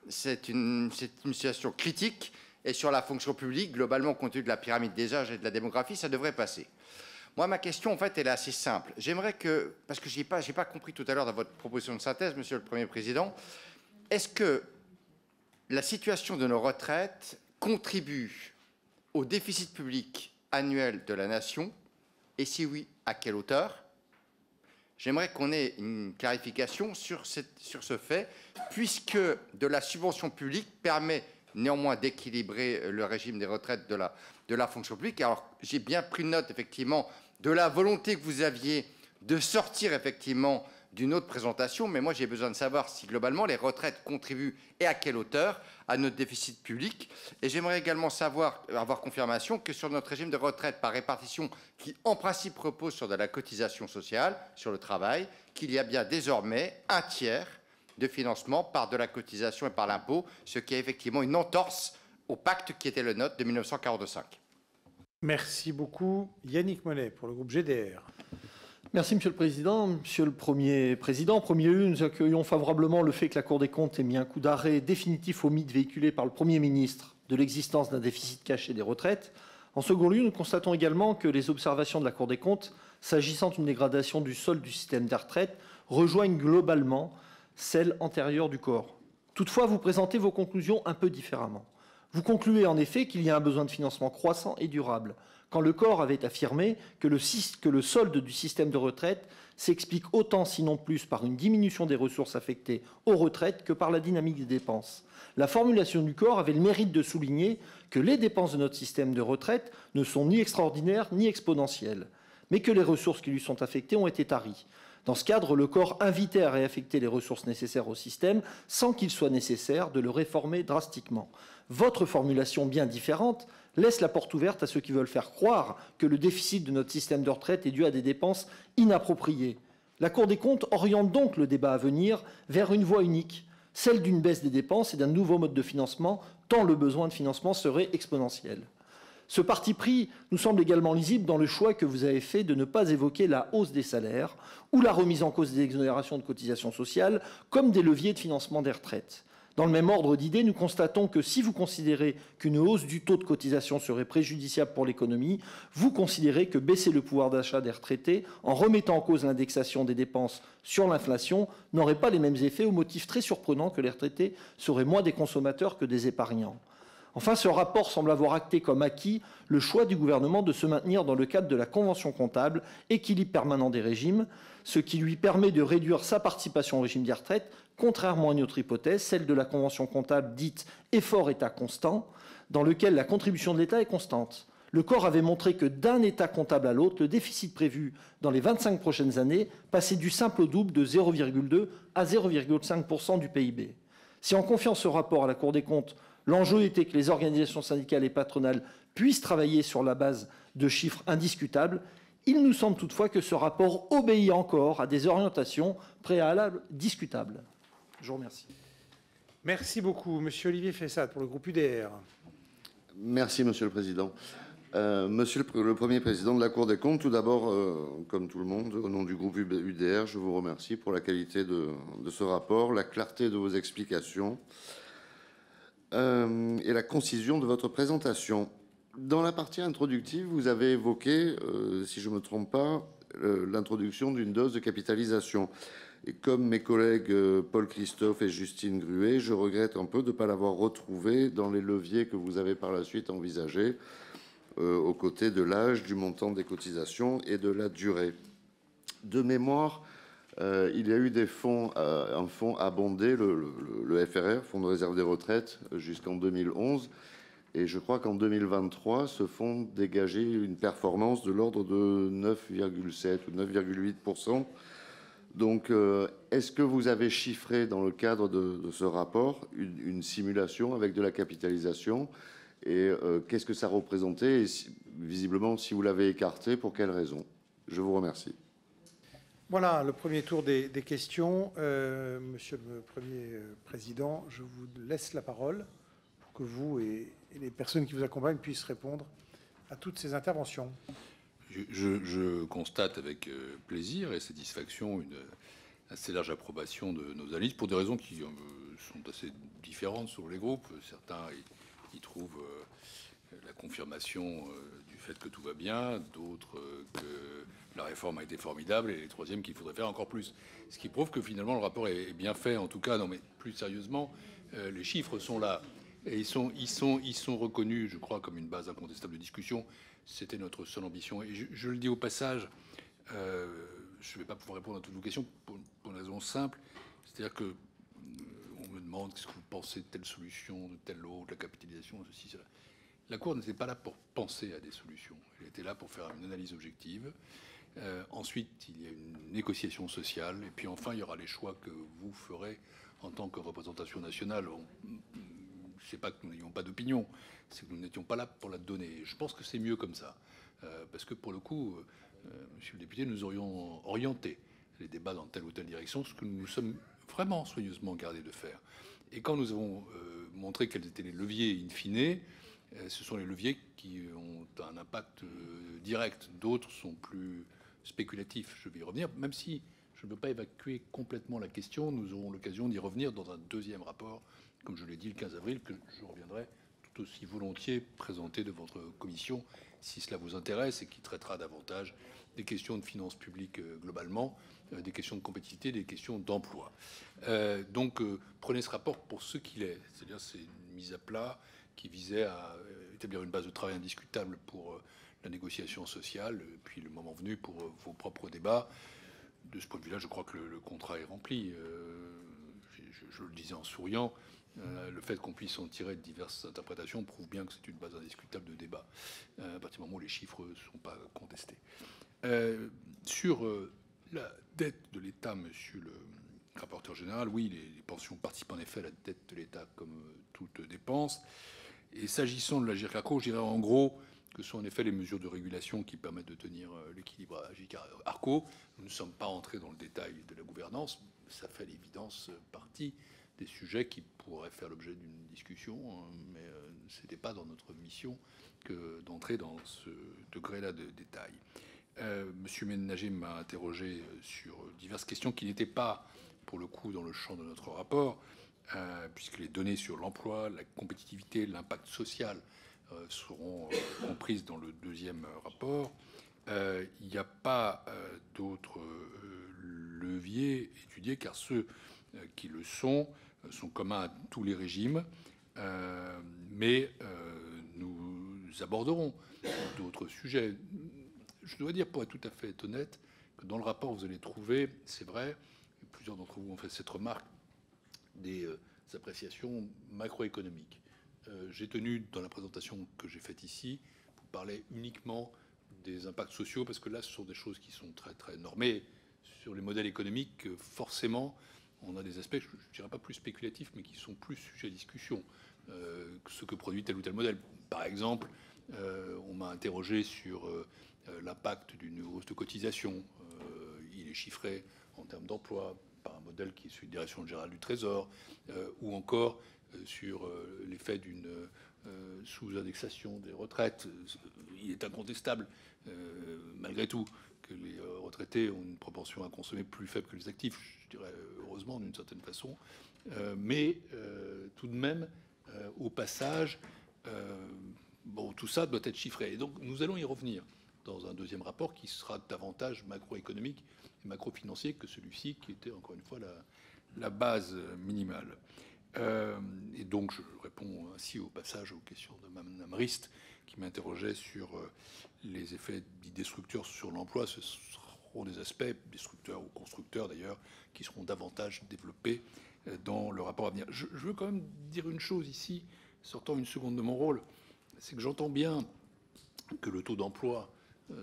c'est une situation critique. Et sur la fonction publique, globalement, compte tenu de la pyramide des âges et de la démographie, ça devrait passer. Moi, ma question, en fait, elle est assez simple. J'aimerais que, parce que je n'ai pas compris tout à l'heure dans votre proposition de synthèse, Monsieur le Premier Président, est-ce que la situation de nos retraites contribue au déficit public annuel de la nation? Et si oui, à quelle hauteur? J'aimerais qu'on ait une clarification sur ce fait, puisque de la subvention publique permet néanmoins d'équilibrer le régime des retraites de la fonction publique. Alors, j'ai bien pris note, effectivement, de la volonté que vous aviez de sortir, effectivement, d'une autre présentation, mais moi, j'ai besoin de savoir si, globalement, les retraites contribuent et à quelle hauteur à notre déficit public. Et j'aimerais également avoir confirmation que sur notre régime de retraite par répartition, qui, en principe, repose sur de la cotisation sociale, sur le travail, qu'il y a bien désormais un tiers de financement par de la cotisation et par l'impôt, ce qui est effectivement une entorse au pacte qui était le nôtre de 1945. Merci beaucoup. Yannick Monet pour le groupe GDR. Merci, Monsieur le Président. Monsieur le Premier Président, en premier lieu, nous accueillons favorablement le fait que la Cour des comptes ait mis un coup d'arrêt définitif au mythe véhiculé par le Premier ministre de l'existence d'un déficit caché des retraites. En second lieu, nous constatons également que les observations de la Cour des comptes, s'agissant d'une dégradation du solde du système des retraites, rejoignent globalement celles antérieures du corps. Toutefois, vous présentez vos conclusions un peu différemment. Vous concluez en effet qu'il y a un besoin de financement croissant et durable, quand le corps avait affirmé que le solde du système de retraite s'explique autant, sinon plus, par une diminution des ressources affectées aux retraites que par la dynamique des dépenses. La formulation du corps avait le mérite de souligner que les dépenses de notre système de retraite ne sont ni extraordinaires ni exponentielles, mais que les ressources qui lui sont affectées ont été taries. Dans ce cadre, le corps invitait à réaffecter les ressources nécessaires au système sans qu'il soit nécessaire de le réformer drastiquement. Votre formulation bien différente laisse la porte ouverte à ceux qui veulent faire croire que le déficit de notre système de retraite est dû à des dépenses inappropriées. La Cour des comptes oriente donc le débat à venir vers une voie unique, celle d'une baisse des dépenses et d'un nouveau mode de financement, tant le besoin de financement serait exponentiel. Ce parti pris nous semble également lisible dans le choix que vous avez fait de ne pas évoquer la hausse des salaires ou la remise en cause des exonérations de cotisations sociales comme des leviers de financement des retraites. Dans le même ordre d'idées, nous constatons que si vous considérez qu'une hausse du taux de cotisation serait préjudiciable pour l'économie, vous considérez que baisser le pouvoir d'achat des retraités en remettant en cause l'indexation des dépenses sur l'inflation n'aurait pas les mêmes effets, au motif très surprenant que les retraités seraient moins des consommateurs que des épargnants. Enfin, ce rapport semble avoir acté comme acquis le choix du gouvernement de se maintenir dans le cadre de la convention comptable, équilibre permanent des régimes, ce qui lui permet de réduire sa participation au régime des retraites, contrairement à une autre hypothèse, celle de la convention comptable dite effort État constant, dans lequel la contribution de l'État est constante. Le corps avait montré que d'un État comptable à l'autre, le déficit prévu dans les 25 prochaines années passait du simple au double de 0,2 à 0,5% du PIB. Si en confiant ce rapport à la Cour des comptes, l'enjeu était que les organisations syndicales et patronales puissent travailler sur la base de chiffres indiscutables, il nous semble toutefois que ce rapport obéit encore à des orientations préalables discutables. Je vous remercie. Merci beaucoup. Monsieur Olivier Fessade pour le groupe UDR. Merci, Monsieur le Président. Monsieur le Premier Président de la Cour des comptes, tout d'abord, comme tout le monde, au nom du groupe UDR, je vous remercie pour la qualité de ce rapport, la clarté de vos explications et la concision de votre présentation. Dans la partie introductive, vous avez évoqué, si je ne me trompe pas, l'introduction d'une dose de capitalisation. Et comme mes collègues Paul Christophe et Justine Gruet, je regrette un peu de ne pas l'avoir retrouvé dans les leviers que vous avez par la suite envisagés, aux côtés de l'âge, du montant des cotisations et de la durée. De mémoire, il y a eu des fonds, un fonds abondé, le FRR, Fonds de réserve des retraites, jusqu'en 2011. Et je crois qu'en 2023, ce fonds dégageait une performance de l'ordre de 9,7 ou 9,8%. Donc, est-ce que vous avez chiffré dans le cadre de ce rapport une simulation avec de la capitalisation et qu'est-ce que ça représentait et visiblement, si vous l'avez écarté, pour quelles raisons? Je vous remercie. Voilà le premier tour des questions. Monsieur le Premier Président, je vous laisse la parole pour que vous et les personnes qui vous accompagnent puissent répondre à toutes ces interventions. Je constate avec plaisir et satisfaction une assez large approbation de nos analyses pour des raisons qui sont assez différentes sur les groupes. Certains y trouvent la confirmation du fait que tout va bien, d'autres que la réforme a été formidable, et les troisièmes qu'il faudrait faire encore plus. Ce qui prouve que finalement le rapport est bien fait. En tout cas, non, mais plus sérieusement, les chiffres sont là et ils sont reconnus, je crois, comme une base incontestable de discussion. C'était notre seule ambition. Et je le dis au passage, je ne vais pas pouvoir répondre à toutes vos questions pour une raison simple, c'est-à-dire que on me demande qu'est-ce que vous pensez de telle solution, de telle autre, la capitalisation, ceci, cela. La Cour n'était pas là pour penser à des solutions. Elle était là pour faire une analyse objective. Ensuite, il y a une négociation sociale. Et puis enfin, il y aura les choix que vous ferez en tant que représentation nationale. Ce n'est pas que nous n'ayons pas d'opinion, c'est que nous n'étions pas là pour la donner. Je pense que c'est mieux comme ça. Parce que pour le coup, monsieur le député, nous aurions orienté les débats dans telle ou telle direction, ce que nous nous sommes vraiment soigneusement gardés de faire. Et quand nous avons montré quels étaient les leviers in fine, ce sont les leviers qui ont un impact direct. D'autres sont plus spéculatifs. Je vais y revenir, même si je ne peux pas évacuer complètement la question. Nous aurons l'occasion d'y revenir dans un deuxième rapport, comme je l'ai dit le 15 avril, que je reviendrai tout aussi volontiers présenter de votre commission, si cela vous intéresse, et qui traitera davantage des questions de finances publiques globalement, des questions de compétitivité, des questions d'emploi. Donc, prenez ce rapport pour ce qu'il est. C'est-à-dire, c'est une mise à plat qui visait à établir une base de travail indiscutable pour la négociation sociale, puis le moment venu pour vos propres débats. De ce point de vue-là, je crois que le contrat est rempli. Je le disais en souriant, le fait qu'on puisse en tirer de diverses interprétations prouve bien que c'est une base indiscutable de débat, à partir du moment où les chiffres ne sont pas contestés. Sur la dette de l'État, monsieur le rapporteur général, oui, les pensions participent en effet à la dette de l'État comme toute dépense. Et s'agissant de l'Agirc Arrco, je dirais en gros que ce sont en effet les mesures de régulation qui permettent de tenir l'équilibre à Agirc Arrco. Nous ne sommes pas entrés dans le détail de la gouvernance. Ça fait à l'évidence partie des sujets qui pourraient faire l'objet d'une discussion, mais ce n'était pas dans notre mission que d'entrer dans ce degré-là de détail. Monsieur Ménager m'a interrogé sur diverses questions qui n'étaient pas, pour le coup, dans le champ de notre rapport, puisque les données sur l'emploi, la compétitivité, l'impact social seront comprises dans le deuxième rapport. Il n'y a pas d'autres leviers étudiés, car ceux qui le sont communs à tous les régimes, mais nous aborderons d'autres sujets. Je dois dire, pour être tout à fait honnête, que dans le rapport, vous allez trouver, c'est vrai, et plusieurs d'entre vous ont fait cette remarque, des appréciations macroéconomiques. J'ai tenu, dans la présentation que j'ai faite ici, vous parler uniquement des impacts sociaux, parce que là, ce sont des choses qui sont très, très normées. Sur les modèles économiques, forcément, on a des aspects, je ne dirais pas plus spéculatifs, mais qui sont plus sujets à discussion, ce que produit tel ou tel modèle. Par exemple, on m'a interrogé sur l'impact d'une hausse de cotisation. Il est chiffré en termes d'emploi par un modèle qui est celui de la Direction générale du Trésor, ou encore sur l'effet d'une sous-indexation des retraites. Il est incontestable, malgré tout, que les retraités ont une proportion à consommer plus faible que les actifs, je dirais heureusement d'une certaine façon, mais tout de même, au passage, bon, tout ça doit être chiffré. Et donc nous allons y revenir dans un deuxième rapport qui sera davantage macroéconomique et macrofinancier que celui-ci, qui était encore une fois la base minimale. Et donc je réponds ainsi au passage aux questions de Mme Rist, qui m'interrogeait sur les effets destructeurs sur l'emploi. Ce seront des aspects, destructeurs ou constructeurs d'ailleurs, qui seront davantage développés dans le rapport à venir. Je veux quand même dire une chose ici, sortant une seconde de mon rôle, c'est que j'entends bien que le taux d'emploi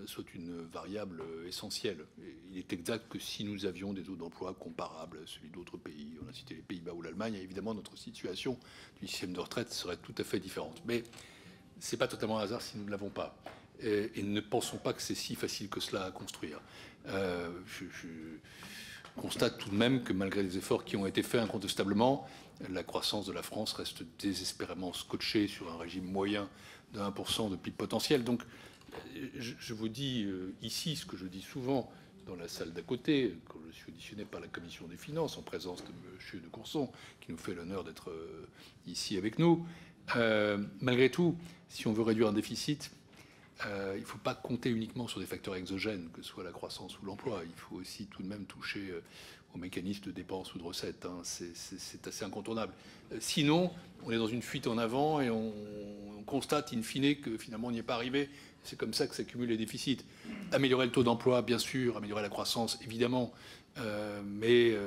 soit une variable essentielle. Et il est exact que si nous avions des taux d'emploi comparables à celui d'autres pays, on a cité les Pays-Bas ou l'Allemagne, évidemment notre situation du système de retraite serait tout à fait différente. Mais ce n'est pas totalement un hasard si nous ne l'avons pas. Et ne pensons pas que c'est si facile que cela à construire. Je constate tout de même que malgré les efforts qui ont été faits incontestablement, la croissance de la France reste désespérément scotchée sur un régime moyen de 1% de PIB potentiel. Donc, je vous dis ici ce que je dis souvent dans la salle d'à côté, quand je suis auditionné par la Commission des Finances en présence de M. de Courson, qui nous fait l'honneur d'être ici avec nous. Malgré tout, si on veut réduire un déficit, il ne faut pas compter uniquement sur des facteurs exogènes, que ce soit la croissance ou l'emploi. Il faut aussi tout de même toucher aux mécanismes de dépenses ou de recettes. C'est assez incontournable. Sinon, on est dans une fuite en avant et on constate in fine que finalement on n'y est pas arrivé. C'est comme ça que s'accumulent les déficits. Améliorer le taux d'emploi, bien sûr, améliorer la croissance, évidemment, mais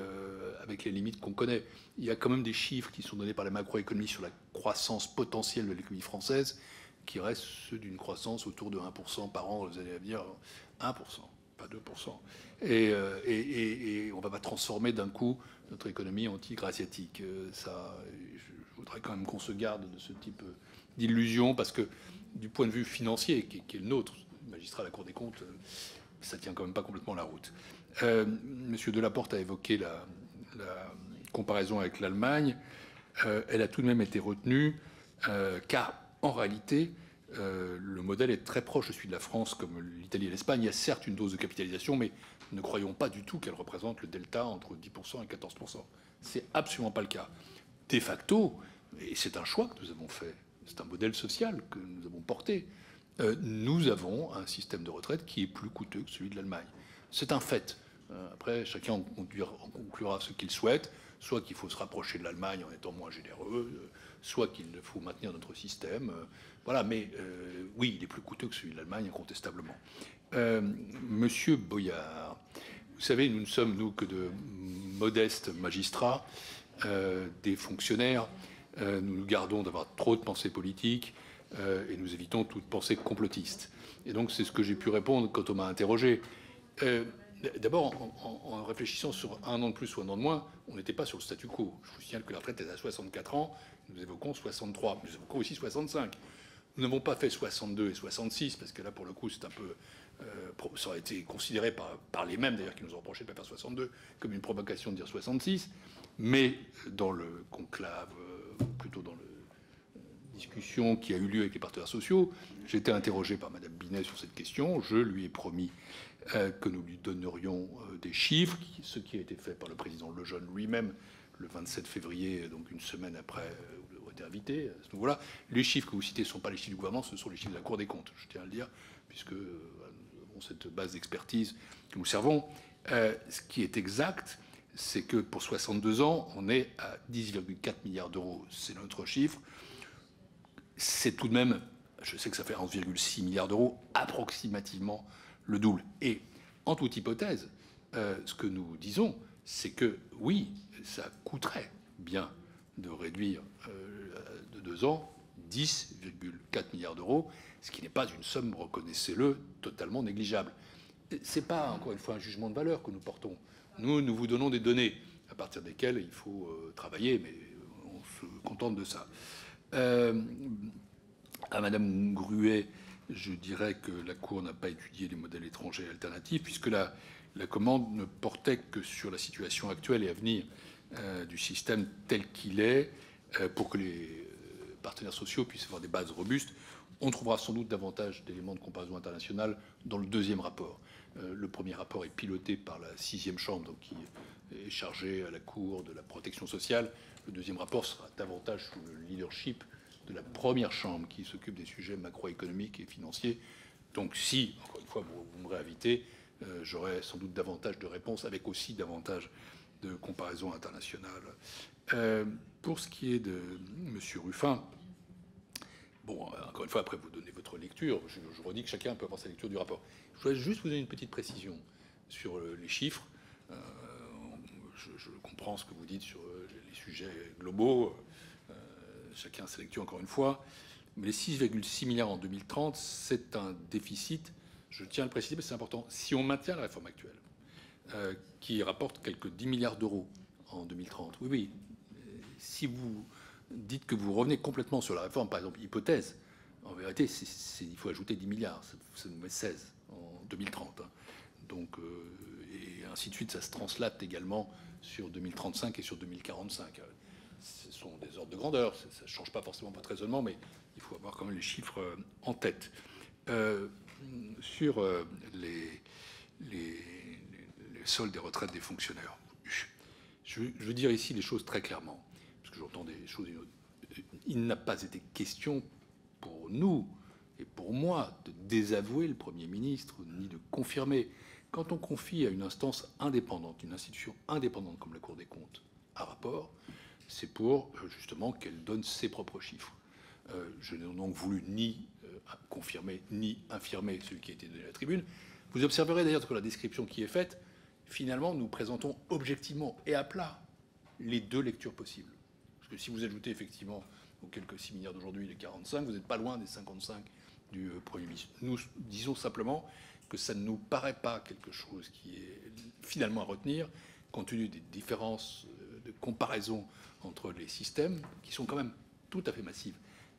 avec les limites qu'on connaît. Il y a quand même des chiffres qui sont donnés par la macroéconomie sur la croissance potentielle de l'économie française, qui restent ceux d'une croissance autour de 1% par an dans les années à venir. 1%, pas 2%. Et on ne va pas transformer d'un coup notre économie en tigre asiatique. Ça, je voudrais quand même qu'on se garde de ce type d'illusion, parce que du point de vue financier, qui est le nôtre, magistrat à la Cour des comptes, ça tient quand même pas complètement la route. Monsieur Delaporte a évoqué la comparaison avec l'Allemagne. Elle a tout de même été retenue, car en réalité, le modèle est très proche de celui de la France, comme l'Italie et l'Espagne. Il y a certes une dose de capitalisation, mais ne croyons pas du tout qu'elle représente le delta entre 10% et 14%. C'est absolument pas le cas. De facto, et c'est un choix que nous avons fait, c'est un modèle social que nous avons porté, nous avons un système de retraite qui est plus coûteux que celui de l'Allemagne. C'est un fait. Après, chacun en conclura ce qu'il souhaite. soit qu'il faut se rapprocher de l'Allemagne en étant moins généreux, soit qu'il faut maintenir notre système. Voilà, mais oui, il est plus coûteux que celui de l'Allemagne, incontestablement. Monsieur Boyard, vous savez, nous ne sommes, nous, que de modestes magistrats, des fonctionnaires. Nous nous gardons d'avoir trop de pensée politique et nous évitons toute pensée complotiste. Et donc, c'est ce que j'ai pu répondre quand on m'a interrogé. D'abord, en réfléchissant sur un an de plus ou un an de moins, on n'était pas sur le statu quo. Je vous signale que la retraite est à 64 ans, nous évoquons 63, nous évoquons aussi 65. Nous n'avons pas fait 62 et 66, parce que là, pour le coup, c'est un peu... ça aurait été considéré par les mêmes, d'ailleurs, qui nous ont reproché de ne pas faire 62, comme une provocation de dire 66. Mais dans le conclave, plutôt dans la discussion qui a eu lieu avec les partenaires sociaux, j'ai été interrogé par Madame Binet sur cette question. Je lui ai promis que nous lui donnerions des chiffres, ce qui a été fait par le président Lejeune lui-même le 27 février, donc une semaine après où il a été invité à ce niveau-là. Les chiffres que vous citez ne sont pas les chiffres du gouvernement, ce sont les chiffres de la Cour des comptes, je tiens à le dire, puisque nous avons cette base d'expertise que nous servons. Ce qui est exact, c'est que pour 62 ans, on est à 10,4 milliards d'euros. C'est notre chiffre. C'est tout de même, je sais que ça fait 11,6 milliards d'euros, approximativement le double. Et en toute hypothèse, ce que nous disons, c'est que oui, ça coûterait bien de réduire de 2 ans 10,4 milliards d'euros, ce qui n'est pas une somme, reconnaissez-le, totalement négligeable. Ce n'est pas, encore une fois, un jugement de valeur que nous portons. Nous vous donnons des données à partir desquelles il faut travailler, mais on se contente de ça. À Madame Gruet, je dirais que la Cour n'a pas étudié les modèles étrangers alternatifs, puisque la commande ne portait que sur la situation actuelle et à venir du système tel qu'il est, pour que les partenaires sociaux puissent avoir des bases robustes. On trouvera sans doute davantage d'éléments de comparaison internationale dans le deuxième rapport. Le premier rapport est piloté par la 6e chambre, donc qui est chargée à la Cour de la protection sociale. Le deuxième rapport sera davantage sous le leadership de la première chambre qui s'occupe des sujets macroéconomiques et financiers. Donc si, encore une fois, vous me réinvitez, j'aurai sans doute davantage de réponses, avec aussi davantage de comparaisons internationales. Pour ce qui est de M. Ruffin, bon, encore une fois, après vous donnez votre lecture, je redis que chacun peut avoir sa lecture du rapport. Je voudrais juste vous donner une petite précision sur les chiffres. Je comprends ce que vous dites sur les sujets globaux. Chacun a sa lecture, encore une fois. Mais les 6,6 milliards en 2030, c'est un déficit, je tiens à le préciser, mais c'est important. Si on maintient la réforme actuelle, qui rapporte quelques 10 milliards d'euros en 2030, oui. Si vous dites que vous revenez complètement sur la réforme, par exemple, hypothèse, en vérité, il faut ajouter 10 milliards. Ça nous met 16 en 2030. Hein. Donc, et ainsi de suite, ça se translate également sur 2035 et sur 2045. Ce sont des ordres de grandeur. Ça ne change pas forcément votre raisonnement, mais il faut avoir quand même les chiffres en tête. Sur les soldes des retraites des fonctionnaires, je veux dire ici les choses très clairement, parce que j'entends des choses. Il n'a pas été question pour nous et pour moi de désavouer le Premier ministre, ni de confirmer. Quand on confie à une instance indépendante, une institution indépendante comme la Cour des comptes, un rapport, c'est pour justement qu'elle donne ses propres chiffres. Je n'ai donc voulu ni confirmer ni infirmer celui qui a été donné à la tribune. Vous observerez d'ailleurs que la description qui est faite, finalement, nous présentons objectivement et à plat les deux lectures possibles. Parce que si vous ajoutez effectivement aux quelques 6 milliards d'aujourd'hui les 45, vous n'êtes pas loin des 55 du Premier ministre. Nous disons simplement que ça ne nous paraît pas quelque chose qui est finalement à retenir, compte tenu des différences de comparaison entre les systèmes, qui sont quand même tout à fait massives.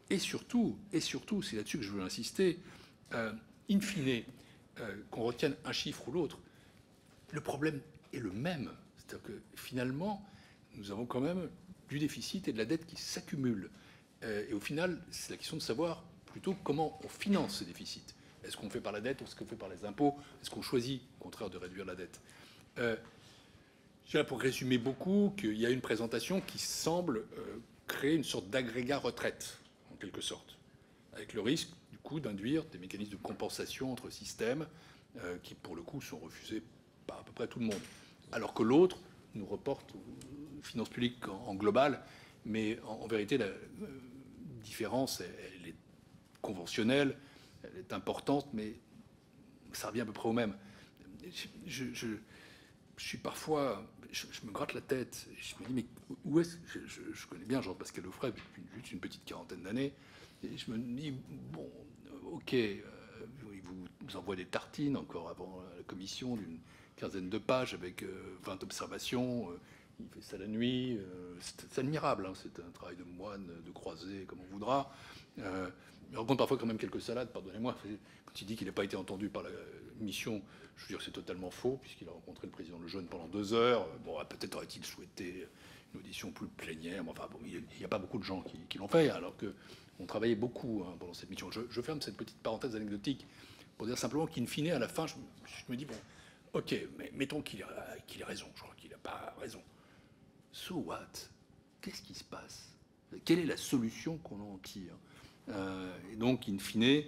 Et surtout, c'est là-dessus que je veux insister, in fine, qu'on retienne un chiffre ou l'autre, le problème est le même. C'est-à-dire que finalement, nous avons quand même du déficit et de la dette qui s'accumulent. Et au final, c'est la question de savoir plutôt comment on finance ces déficits. Est-ce qu'on fait par la dette ou est-ce qu'on fait par les impôts? Est-ce qu'on choisit, au contraire, de réduire la dette? Je dirais, pour résumer beaucoup, qu'il y a une présentation qui semble créer une sorte d'agrégat retraite, en quelque sorte, avec le risque, du coup, d'induire des mécanismes de compensation entre systèmes qui, pour le coup, sont refusés par à peu près tout le monde. Alors que l'autre nous reporte finances publiques en global, mais en vérité, la différence, elle est conventionnelle, elle est importante, mais ça revient à peu près au même. Je suis parfois, je me gratte la tête, je me dis, mais où est-ce que je connais bien Jean-Pascal Auffret depuis juste une petite quarantaine d'années, et je me dis, bon, ok, il vous envoie des tartines encore avant la commission d'une quinzaine de pages avec 20 observations, il fait ça la nuit, c'est admirable, hein, c'est un travail de moine, de croisé, comme on voudra. Il raconte parfois quand même quelques salades, pardonnez-moi, quand il dit qu'il n'a pas été entendu par la mission, je veux dire c'est totalement faux, puisqu'il a rencontré le président Lejeune pendant 2 heures. Bon, peut-être aurait-il souhaité une audition plus plénière, mais enfin, bon, il n'y a pas beaucoup de gens qui l'ont fait, alors qu'on travaillait beaucoup hein, pendant cette mission. Je ferme cette petite parenthèse anecdotique pour dire simplement qu'in fine, à la fin, je me dis, bon, ok, mais mettons qu'il ait raison, je crois qu'il n'a pas raison. So what? Qu'est-ce qui se passe? Quelle est la solution qu'on en tire? Et donc, in fine,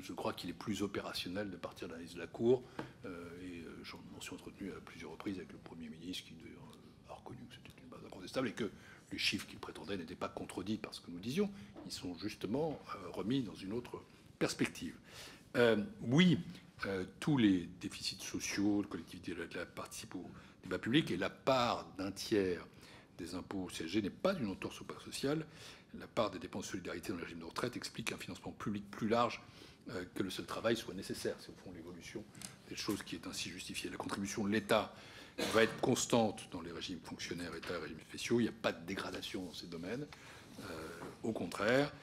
je crois qu'il est plus opérationnel de partir de l'analyse de la Cour. Et j'en suis entretenu à plusieurs reprises avec le Premier ministre, qui a reconnu que c'était une base incontestable et que les chiffres qu'il prétendait n'étaient pas contredits par ce que nous disions. Ils sont justement remis dans une autre perspective. Oui, tous les déficits sociaux, de collectivités participent au débat public et la part d'un tiers des impôts CSG n'est pas une entorse au pacte social. La part des dépenses de solidarité dans le régime de retraite explique qu'un financement public plus large que le seul travail soit nécessaire. C'est au fond l'évolution des choses qui est ainsi justifiée. La contribution de l'État va être constante dans les régimes fonctionnaires, État et régimes spéciaux. Il n'y a pas de dégradation dans ces domaines. Au contraire.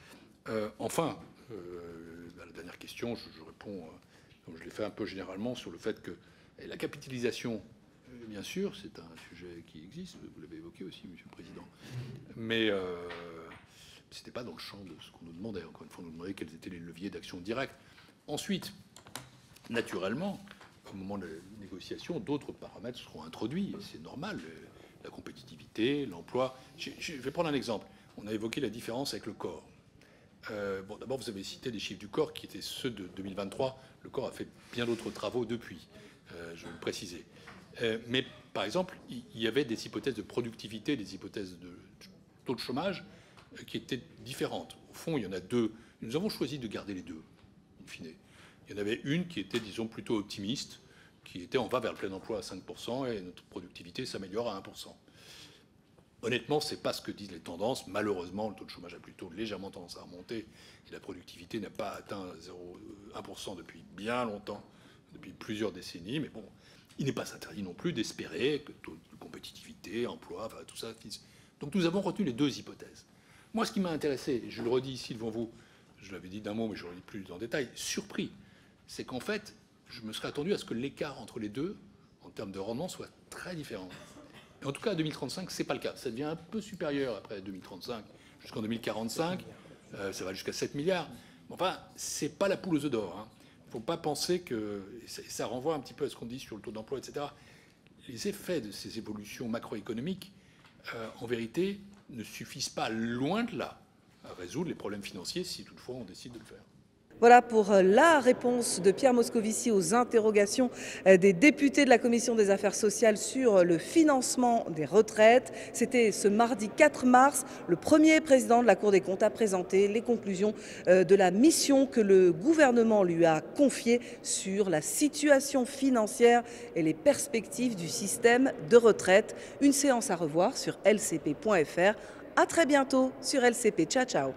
Enfin, à la dernière question, je réponds, comme je l'ai fait un peu généralement, sur le fait que la capitalisation, bien sûr, c'est un sujet qui existe. Vous l'avez évoqué aussi, Monsieur le Président. Mais ce n'était pas dans le champ de ce qu'on nous demandait. Encore une fois, on nous demandait quels étaient les leviers d'action directe. Ensuite, naturellement, au moment de la négociation, d'autres paramètres seront introduits. C'est normal, la compétitivité, l'emploi. Je vais prendre un exemple. On a évoqué la différence avec le corps. Bon, d'abord, vous avez cité des chiffres du corps qui étaient ceux de 2023. Le corps a fait bien d'autres travaux depuis, je vais le préciser. Mais, par exemple, il y avait des hypothèses de productivité, des hypothèses de taux de chômage qui étaient différentes. Au fond, il y en a deux. Nous avons choisi de garder les deux, in fine. Il y en avait une qui était, disons, plutôt optimiste, qui était on va vers le plein emploi à 5% et notre productivité s'améliore à 1%. Honnêtement, ce n'est pas ce que disent les tendances. Malheureusement, le taux de chômage a plutôt légèrement tendance à remonter et la productivité n'a pas atteint 0,1% depuis bien longtemps, depuis plusieurs décennies. Mais bon, il n'est pas interdit non plus d'espérer que taux de compétitivité, emploi, enfin, tout ça. Donc nous avons retenu les deux hypothèses. Moi, ce qui m'a intéressé, et je le redis ici devant vous, je l'avais dit d'un mot, mais je le redis plus en détail, surpris, c'est qu'en fait, je me serais attendu à ce que l'écart entre les deux, en termes de rendement, soit très différent. Et en tout cas, à 2035, ce n'est pas le cas. Ça devient un peu supérieur après 2035. Jusqu'en 2045, ça va jusqu'à 7 milliards. Enfin, ce n'est pas la poule aux œufs d'or. Hein. Il ne faut pas penser que... Ça renvoie un petit peu à ce qu'on dit sur le taux d'emploi, etc. Les effets de ces évolutions macroéconomiques, en vérité, ne suffisent pas, loin de là, à résoudre les problèmes financiers si toutefois on décide de le faire. Voilà pour la réponse de Pierre Moscovici aux interrogations des députés de la Commission des affaires sociales sur le financement des retraites. C'était ce mardi 4 mars. Le premier président de la Cour des comptes a présenté les conclusions de la mission que le gouvernement lui a confiée sur la situation financière et les perspectives du système de retraite. Une séance à revoir sur lcp.fr. À très bientôt sur LCP. Ciao, ciao.